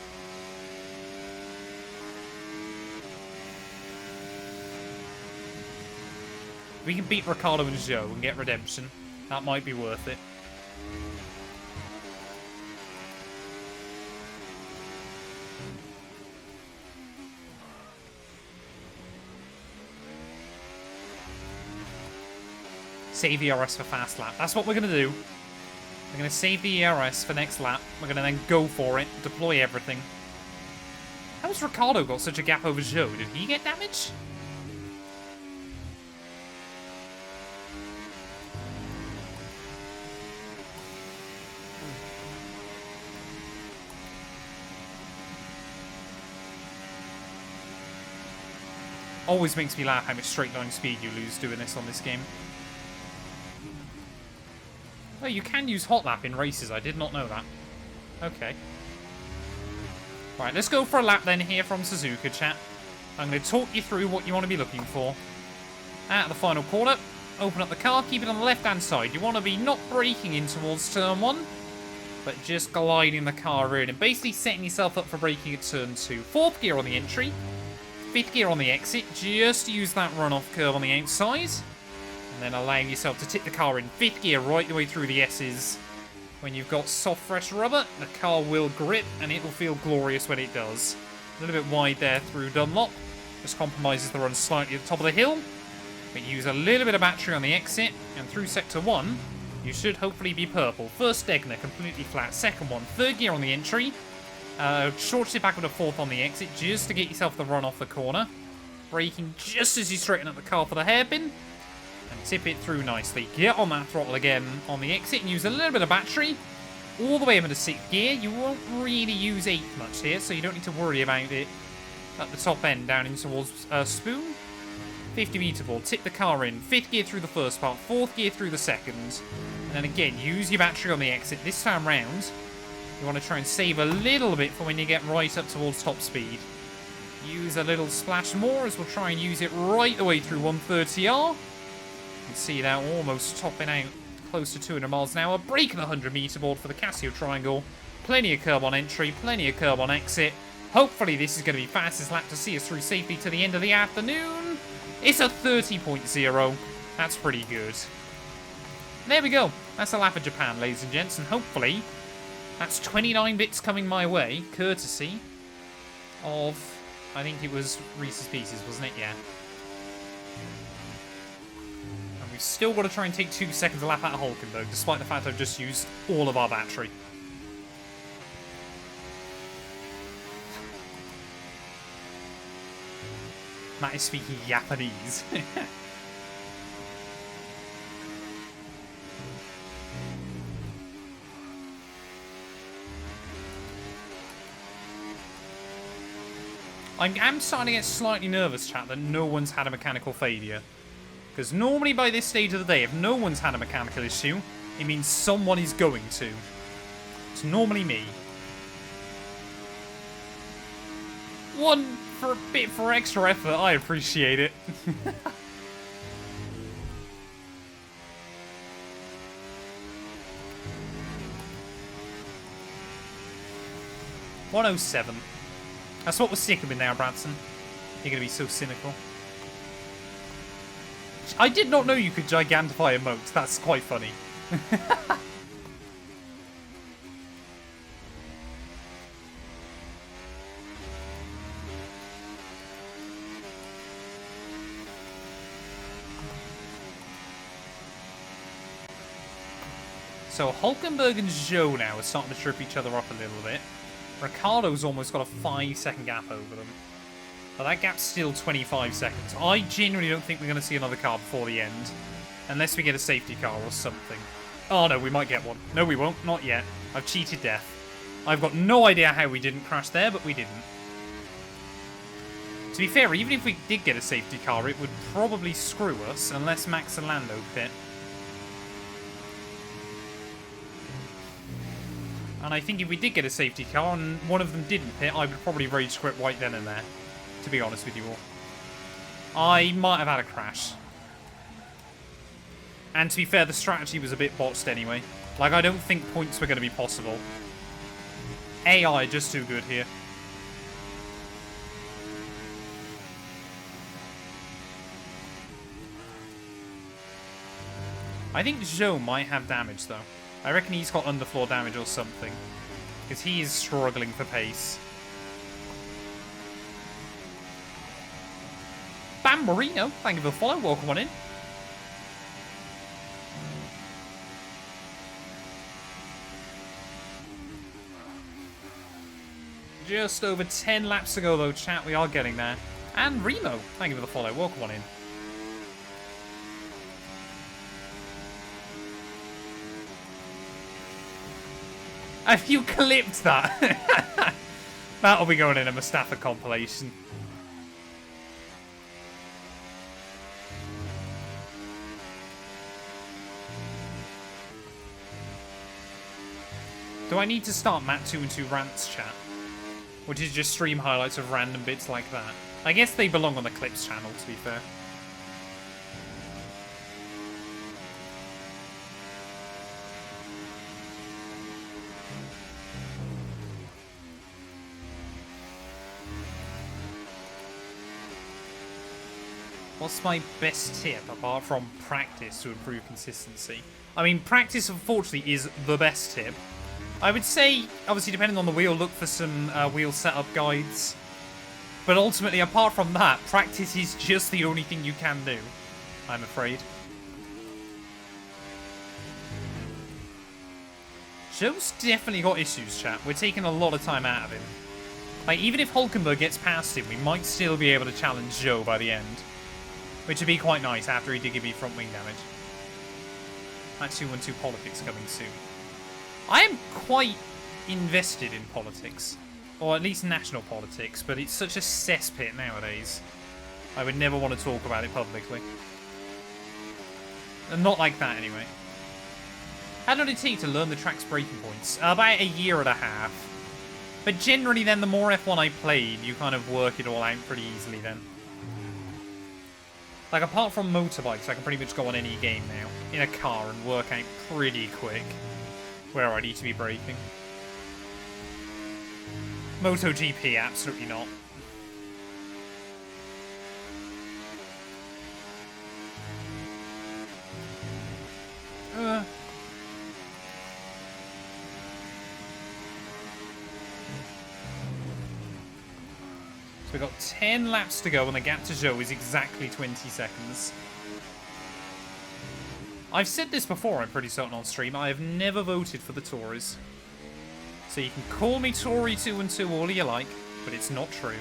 We can beat Ricciardo and Joe and get redemption. That might be worth it. Save ERS for fast lap. That's what we're going to do. We're going to save the ERS for next lap. We're going to then go for it. Deploy everything. How has Ricciardo got such a gap over Joe? Did he get damage? Always makes me laugh how much straight line speed you lose doing this on this game. Oh, you can use hot lap in races. I did not know that. Okay. Right, let's go for a lap then here from Suzuka, chat. I'm going to talk you through what you want to be looking for. At the final corner, open up the car, keep it on the left-hand side. You want to be not braking in towards turn 1, but just gliding the car in and basically setting yourself up for braking at turn 2. 4th gear on the entry, 5th gear on the exit, just use that runoff curve on the outside. And then allowing yourself to tip the car in 5th gear right the way through the S's. When you've got soft, fresh rubber, the car will grip, and it will feel glorious when it does. A little bit wide there through Dunlop. Just compromises the run slightly at the top of the hill. But use a little bit of battery on the exit, and through Sector 1, you should hopefully be purple. First Degner, completely flat. Second one, 3rd gear on the entry. Short it back with a 4th on the exit, just to get yourself the run off the corner. Braking just as you straighten up the car for the hairpin. And tip it through nicely. Get on that throttle again on the exit and use a little bit of battery. All the way up into 6th gear. You won't really use 8th much here, so you don't need to worry about it at the top end down in towards Spoon. 50 meter ball. Tip the car in. 5th gear through the first part. 4th gear through the second. And then again, use your battery on the exit. This time round, you want to try and save a little bit for when you get right up towards top speed. Use a little splash more as we'll try and use it right the way through 130R. You can see that almost topping out close to 200 miles an hour. Breaking the 100 meter board for the Casio Triangle. Plenty of curb on entry, plenty of curb on exit. Hopefully this is going to be fastest lap to see us through safely to the end of the afternoon. It's a 30.0. That's pretty good. There we go. That's a lap of Japan, ladies and gents. And hopefully that's 29 bits coming my way, courtesy of, I think it was Reese's Pieces, wasn't it? Yeah. And we've still got to try and take 2 seconds a lap out of Hulkenberg, despite the fact I've just used all of our battery. Matt is speaking Japanese. I am starting to get slightly nervous, chat, that no one's had a mechanical failure. Because normally by this stage of the day, if no one's had a mechanical issue, it means someone is going to. It's normally me. One for a bit for extra effort, I appreciate it. 107. That's what we're sticking with now, Bradson. You're going to be so cynical. I did not know you could gigantify emotes. That's quite funny. So Hulkenberg and Zhou now are starting to trip each other up a little bit. Ricardo's almost got a 5-second gap over them. But that gap's still 25 seconds. I genuinely don't think we're going to see another car before the end. Unless we get a safety car or something. Oh no, we might get one. No, we won't. Not yet. I've cheated death. I've got no idea how we didn't crash there, but we didn't. To be fair, even if we did get a safety car, it would probably screw us unless Max and Lando pit. And I think if we did get a safety car and one of them didn't pit, I would probably rage quit right then and there. To be honest with you all. I might have had a crash. And to be fair, the strategy was a bit botched anyway. Like, I don't think points were going to be possible. AI just too good here. I think Zhou might have damage, though. I reckon he's got underfloor damage or something. Because he is struggling for pace. Bam Marino, thank you for the follow. Welcome on in. Just over 10 laps to go, though, chat. We are getting there. And Remo, thank you for the follow. Welcome on in. Have you clipped that? That'll be going in a Mustafa compilation. Do I need to start Matt 2 and 2 rants, chat? Which is just stream highlights of random bits like that? I guess they belong on the Clips channel, to be fair. What's my best tip apart from practice to improve consistency? I mean, practice unfortunately is the best tip. I would say, obviously depending on the wheel, look for some wheel setup guides. But ultimately, apart from that, practice is just the only thing you can do, I'm afraid. Joe's definitely got issues, chat. We're taking a lot of time out of him. Like, even if Hulkenberg gets past him, we might still be able to challenge Joe by the end. Which would be quite nice after he did give me front wing damage. That 2-1-2 politics coming soon. I am quite invested in politics. Or at least national politics, but it's such a cesspit nowadays. I would never want to talk about it publicly. And not like that, anyway. How long did it take to learn the track's breaking points? About a year and a half. But generally then, the more F1 I played, you kind of work it all out pretty easily then. Like, apart from motorbikes, I can pretty much go on any game now, in a car, and work out pretty quick where I need to be braking. MotoGP, absolutely not. So we've got 10 laps to go, and the gap to Joe is exactly 20 seconds. I've said this before, I'm pretty certain, on stream. I have never voted for the Tories. So you can call me Tory 2-2 all you like, but it's not true.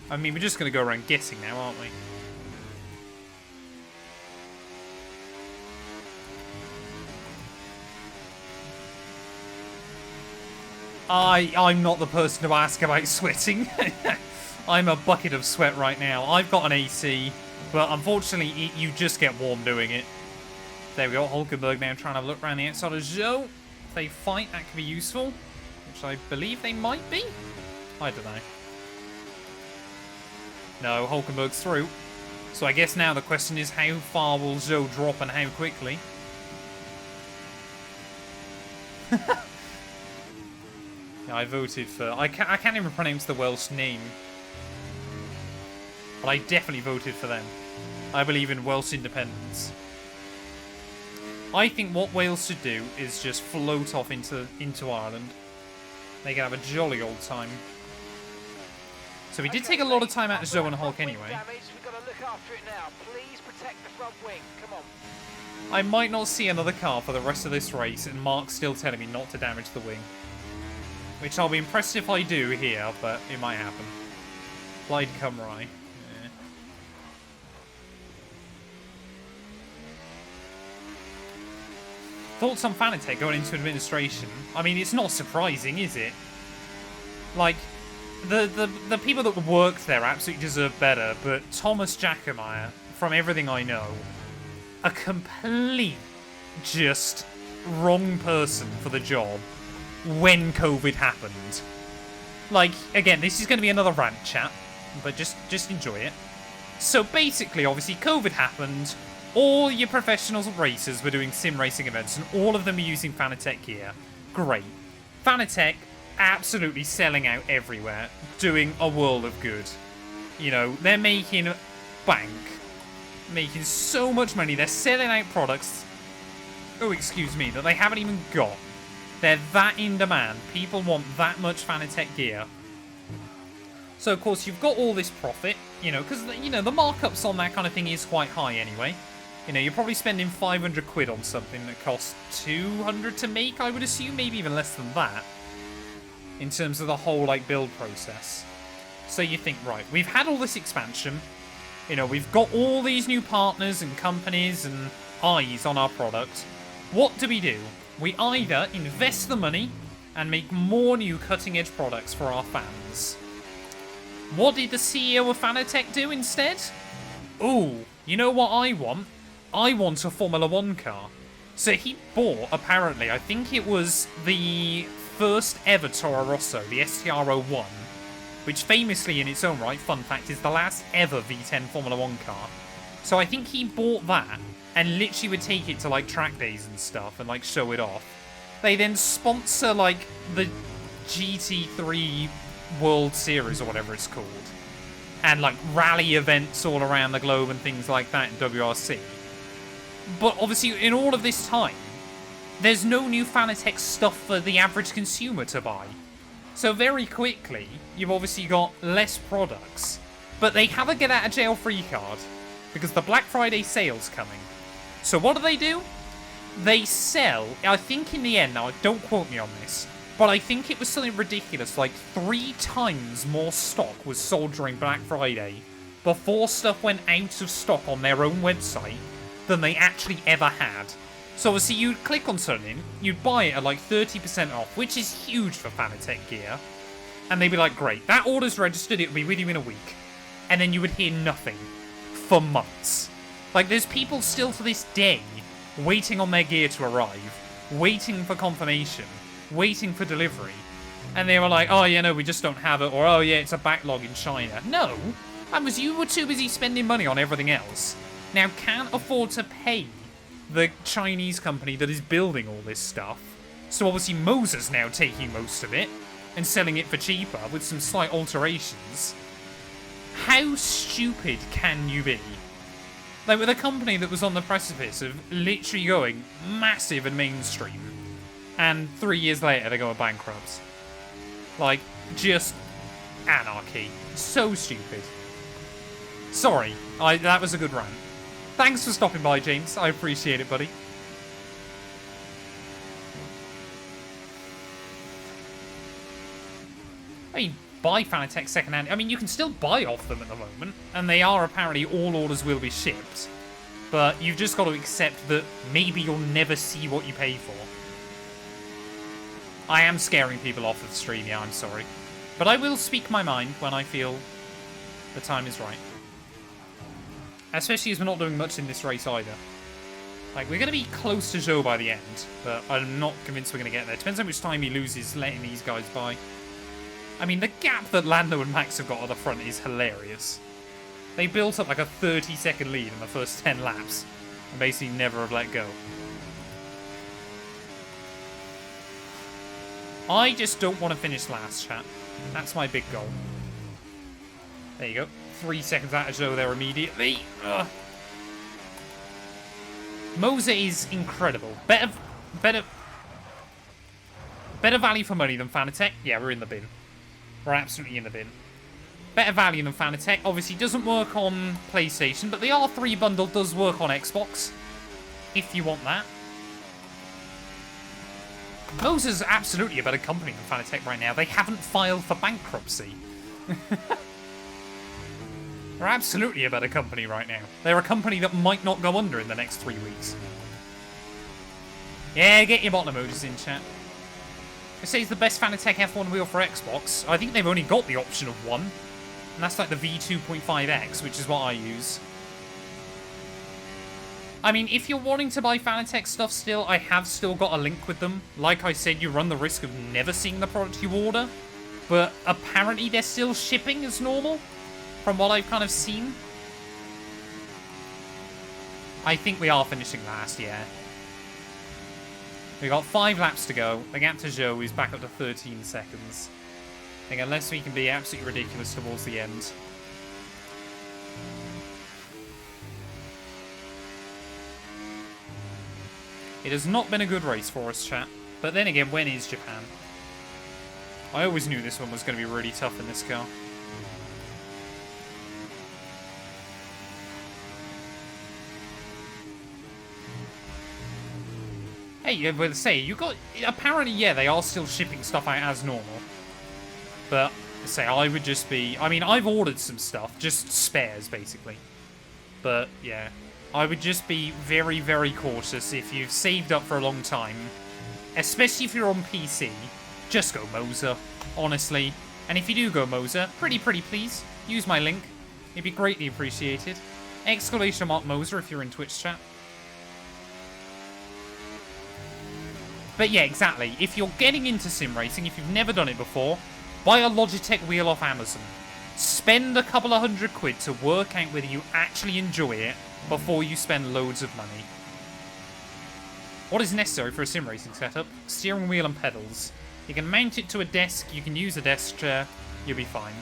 I mean, we're just going to go around guessing now, aren't we? I'm not the person to ask about sweating. I'm a bucket of sweat right now. I've got an AC, but unfortunately, you just get warm doing it. There we go. Hulkenberg now trying to look around the outside of Zhou. If they fight, that could be useful, which I believe they might be. I don't know. No, Hulkenberg's through. So I guess now the question is, how far will Zhou drop and how quickly? Yeah, I voted for... I can't even pronounce the Welsh name. But I definitely voted for them. I believe in Welsh independence. I think what Wales should do is just float off into Ireland. They can have a jolly old time. So we did take a lot of time out of Zhou and Hulk anyway. We've got to look after it now. Please protect the front wing. Come on. I might not see another car for the rest of this race, and Mark's still telling me not to damage the wing. Which I'll be impressed if I do here, but it might happen. Plaid Cymru. Yeah. Thoughts on Fanatec going into administration? I mean, it's not surprising, is it? Like, the people that worked there absolutely deserve better, but Thomas Jackemeyer, from everything I know, a complete, just wrong person for the job when COVID happened. Like, again, this is going to be another rant, chat, but just enjoy it. So basically, obviously, COVID happened. All your professional racers were doing sim racing events, and all of them are using Fanatec gear. Great. Fanatec absolutely selling out everywhere, doing a world of good. You know, they're making bank, making so much money. They're selling out products, oh, excuse me, that they haven't even got. They're that in demand. People want that much Fanatec gear. So, of course, you've got all this profit, you know, because, you know, the markups on that kind of thing is quite high anyway. You know, you're probably spending 500 quid on something that costs 200 to make, I would assume, maybe even less than that, in terms of the whole, like, build process. So you think, right, we've had all this expansion, you know, we've got all these new partners and companies and eyes on our product. What do? We either invest the money and make more new cutting-edge products for our fans. What did the CEO of Fanatec do instead? Ooh, you know what I want? I want a Formula 1 car. So he bought, apparently, I think it was the first ever Toro Rosso, the STR01, which famously in its own right, fun fact, is the last ever V10 Formula 1 car. So I think he bought that and literally would take it to, like, track days and stuff and, like, show it off. They then sponsor, like, the GT3 World Series or whatever it's called. And like rally events all around the globe and things like that in WRC. But obviously in all of this time, there's no new Fanatec stuff for the average consumer to buy. So very quickly, you've obviously got less products. But they have a get out of jail free card because the Black Friday sale's coming. So what do? They sell, I think in the end, now don't quote me on this, but I think it was something ridiculous, like 3 times more stock was sold during Black Friday before stuff went out of stock on their own website than they actually ever had. So obviously you'd click on something, you'd buy it at like 30% off, which is huge for Fanatec gear, and they'd be like, great, that order's registered, it'll be with you in a week. And then you would hear nothing for months. Like, there's people still to this day waiting on their gear to arrive, waiting for confirmation, waiting for delivery. And they were like, oh, yeah, no, we just don't have it, or oh, yeah, it's a backlog in China. No, that was you were too busy spending money on everything else. Now, can't afford to pay the Chinese company that is building all this stuff. So obviously Moser's now taking most of it and selling it for cheaper with some slight alterations. How stupid can you be? Like, with a company that was on the precipice of literally going massive and mainstream, and 3 years later they go bankrupt. Like, just anarchy. So stupid. Sorry, that was a good rant. Thanks for stopping by, James. I appreciate it, buddy. I mean, buy Fanatec secondhand. I mean, you can still buy off them at the moment, and they are apparently all orders will be shipped. But you've just got to accept that maybe you'll never see what you pay for. I am scaring people off of the stream, yeah, I'm sorry. But I will speak my mind when I feel the time is right. Especially as we're not doing much in this race either. Like, we're going to be close to Zhou by the end, but I'm not convinced we're going to get there. Depends how much time he loses letting these guys by. I mean, the gap that Lando and Max have got at the front is hilarious. They built up like a 30-second lead in the first 10 laps, and basically never have let go. I just don't want to finish last, chat. That's my big goal. There you go. 3 seconds out of Zhou there immediately. Ugh. Moser is incredible. Better value for money than Fanatec. Yeah, we're in the bin. We're absolutely in the bin. Better value than Fanatec. Obviously, doesn't work on PlayStation, but the R3 bundle does work on Xbox. If you want that. Moser's absolutely a better company than Fanatec right now. They haven't filed for bankruptcy. They're absolutely a better company right now. They're a company that might not go under in the next 3 weeks. Yeah, get your bottom emojis in, chat. It says the best Fanatec F1 wheel for Xbox. I think they've only got the option of one. And that's like the V2.5X, which is what I use. I mean, if you're wanting to buy Fanatec stuff still, I have still got a link with them. Like I said, you run the risk of never seeing the product you order. But apparently they're still shipping as normal. From what I've kind of seen. I think we are finishing last, yeah. We've got 5 laps to go. The gap to Zhou is back up to 13 seconds. I think unless we can be absolutely ridiculous towards the end. It has not been a good race for us, chat. But then again, when is Japan? I always knew this one was going to be really tough in this car. Hey, but say, you got... Apparently, yeah, they are still shipping stuff out as normal. But, say, I would just be... I mean, I've ordered some stuff, just spares, basically. But, yeah. I would just be very, very cautious if you've saved up for a long time. Especially if you're on PC. Just go Moser, honestly. And if you do go Moser, pretty please, use my link. It'd be greatly appreciated. !Moser if you're in Twitch chat. But yeah, exactly. If you're getting into sim racing, if you've never done it before, buy a Logitech wheel off Amazon. Spend a couple of £100 to work out whether you actually enjoy it before you spend loads of money. What is necessary for a sim racing setup? Steering wheel and pedals. You can mount it to a desk. You can use a desk chair. You'll be fine.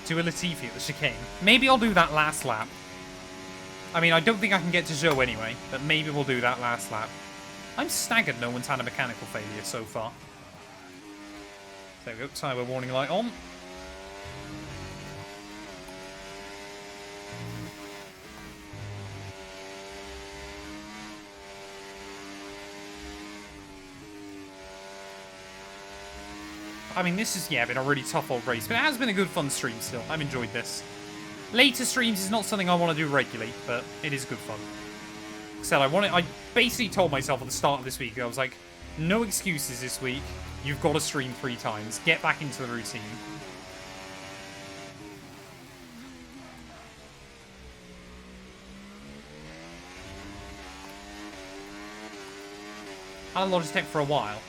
To a Latifi at the chicane. Maybe I'll do that last lap. I mean, I don't think I can get to Joe anyway, but maybe we'll do that last lap. I'm staggered no one's had a mechanical failure so far. There we go, tyre warning light on. I mean, this has, yeah, been a really tough old race, but it has been a good fun stream still. I've enjoyed this. Later streams is not something I want to do regularly, but it is good fun. So I basically told myself at the start of this week, I was like, no excuses this week. You've got to stream 3 times. Get back into the routine. I had Logitech for a while.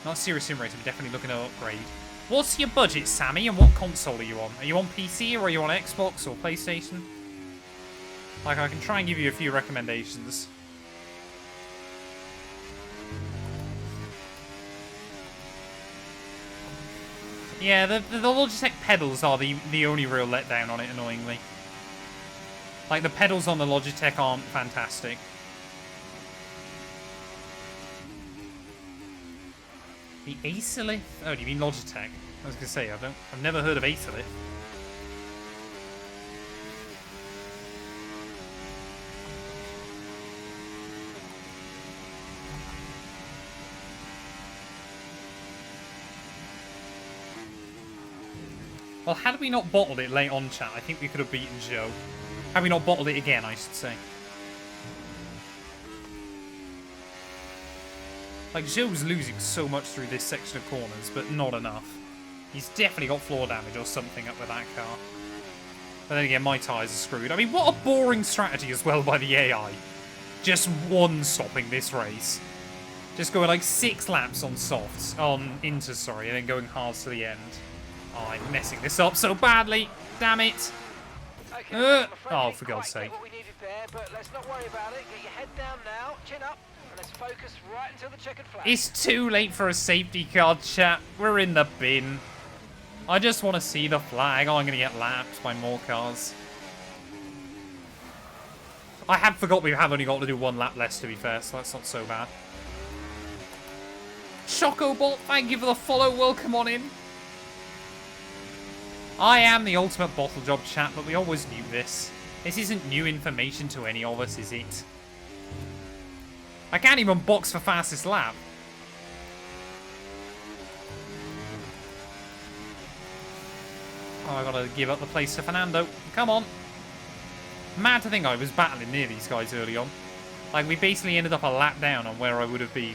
Not Serious Sim Racer, but definitely looking to upgrade. What's your budget, Sammy, and what console are you on? Are you on PC, or are you on Xbox, or PlayStation? Like, I can try and give you a few recommendations. Yeah, the Logitech pedals are the only real letdown on it, annoyingly. Like, the pedals on the Logitech aren't fantastic. The Acelith? Oh, do you mean Logitech? I was gonna say, I've never heard of Acelith. Well, had we not bottled it late on, chat, I think we could have beaten Joe. Had we not bottled it again, I should say. Like, Joe's losing so much through this section of corners, but not enough. He's definitely got floor damage or something up with that car. But then again, my tyres are screwed. I mean, what a boring strategy as well by the AI. Just one-stopping this race. Just going like 6 laps on softs, on inters, sorry, and then going hards to the end. Oh, I'm messing this up so badly. Damn it. Okay, oh, for God's sake. What we needed there, but let's not worry about it. Get your head down now, chin up, and let's focus right until the checkered flag. It's too late for a safety car, chat. We're in the bin. I just want to see the flag. Oh, I'm going to get lapped by more cars. I had forgot we have only got to do 1 lap less, to be fair, so that's not so bad. Chocobot, thank you for the follow. Welcome on in. I am the ultimate bottle job, chat, but we always knew this. This isn't new information to any of us, is it? I can't even box for fastest lap. Oh, I gotta give up the place to Fernando. Come on. Mad to think I was battling near these guys early on. Like, we basically ended up a lap down on where I would have been.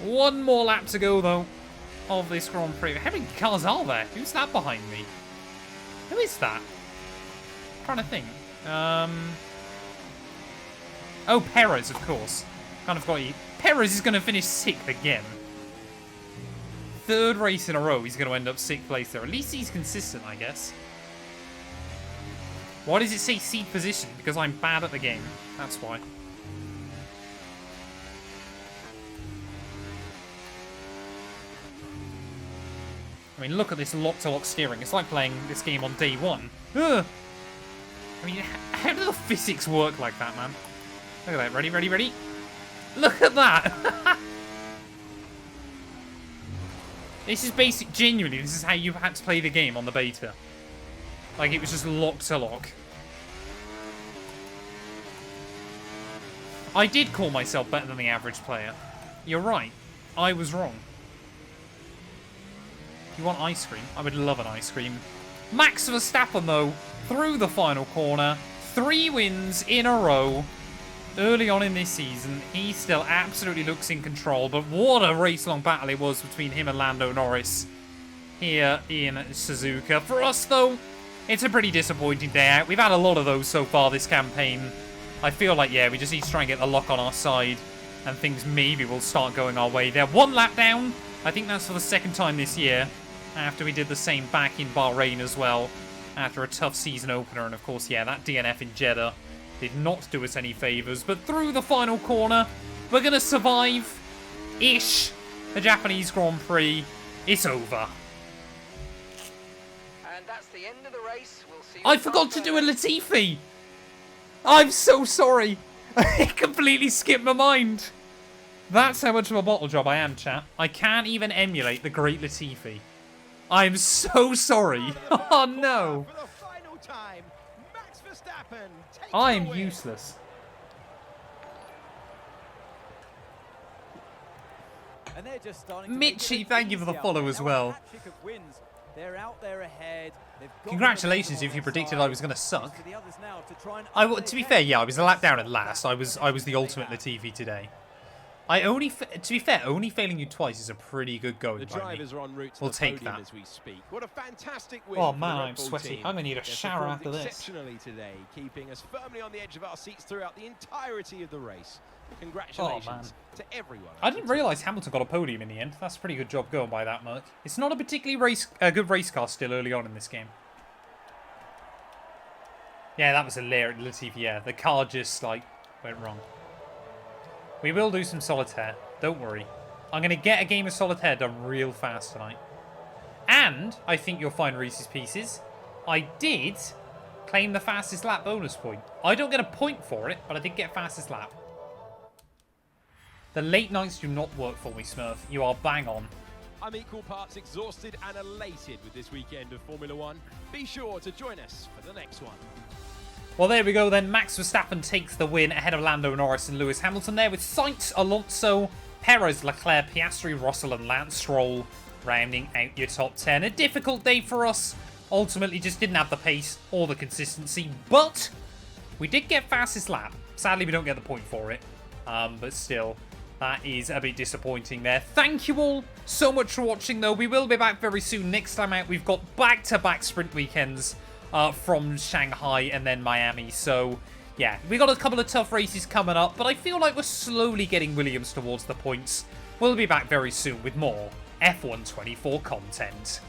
One more lap to go, though, of this Grand Prix. How many cars are there? Who's that behind me? Who is that? I'm trying to think. Oh, Perez, of course. Kind of got you. Perez is going to finish 6th again. 3rd race in a row, he's going to end up 6th place there. At least he's consistent, I guess. Why does it say seat position? Because I'm bad at the game. That's why. I mean, look at this lock-to-lock steering. It's like playing this game on day 1. Ugh. I mean, how do the physics work like that, man? Look at that. Ready, ready, ready? Look at that! This is basic. Genuinely, this is how you had to play the game on the beta. Like, it was just lock-to-lock. I did call myself better than the average player. You're right. I was wrong. You want ice cream? I would love an ice cream. Max Verstappen, though, through the final corner. 3 wins in a row. Early on in this season, he still absolutely looks in control. But what a race-long battle it was between him and Lando Norris here in Suzuka. For us, though, it's a pretty disappointing day out. We've had a lot of those so far this campaign. I feel like, yeah, we just need to try and get the luck on our side. And things maybe will start going our way. They're 1 lap down. I think that's for the 2nd time this year. After we did the same back in Bahrain as well. after a tough season opener. And of course, yeah, that DNF in Jeddah did not do us any favours. But through the final corner, we're going to survive-ish the Japanese Grand Prix. It's over. And that's the end of the race. We'll see. I forgot to do a Latifi. I'm so sorry. It completely skipped my mind. That's how much of a bottle job I am, chat. I can't even emulate the great Latifi. I'm so sorry. Oh, no. For the final time, Max Verstappen takes I the am win. useless. And they're just starting to make it Mitchie, look thank you for the easier. follow as Now a well. hat-trick of wins. They're out there ahead. They've got Congratulations the if you momentum on predicted their I was going to side. suck. To the others now to try and To be fair, yeah, I was a lap down at last. I was the ultimate Latifi today. To be fair, only failing you twice is a pretty good going The by me. drivers are en route to We'll the take podium that. as we speak. What a fantastic win. Oh for man, the Red I'm Bull sweaty. team. I'm gonna need a They've shower performed after this. exceptionally today, keeping us firmly on the edge of our seats throughout the entirety of the race. Congratulations to everyone. I didn't realise Hamilton got a podium in the end. That's a pretty good job going by that much. It's not a particularly good race car still early on in this game. Yeah, that was hilarious, Latifi. Yeah, the car just like went wrong. We will do some solitaire. Don't worry. I'm going to get a game of solitaire done real fast tonight. And I think you'll find Reese's Pieces. I did claim the fastest lap bonus point. I don't get a point for it, but I did get fastest lap. The late nights do not work for me, Smurf. You are bang on. I'm equal parts exhausted and elated with this weekend of Formula One. Be sure to join us for the next one. Well, there we go then. Max Verstappen takes the win ahead of Lando Norris and Lewis Hamilton there with Sainz, Alonso, Perez, Leclerc, Piastri, Russell and Lance Stroll rounding out your top 10. A difficult day for us. Ultimately just didn't have the pace or the consistency, but we did get fastest lap. Sadly, we don't get the point for it, but still, that is a bit disappointing there. Thank you all so much for watching, though. We will be back very soon. Next time out, we've got back-to-back sprint weekends from Shanghai and then Miami. So, yeah, we got a couple of tough races coming up, but I feel like we're slowly getting Williams towards the points. We'll be back very soon with more F1 24 content.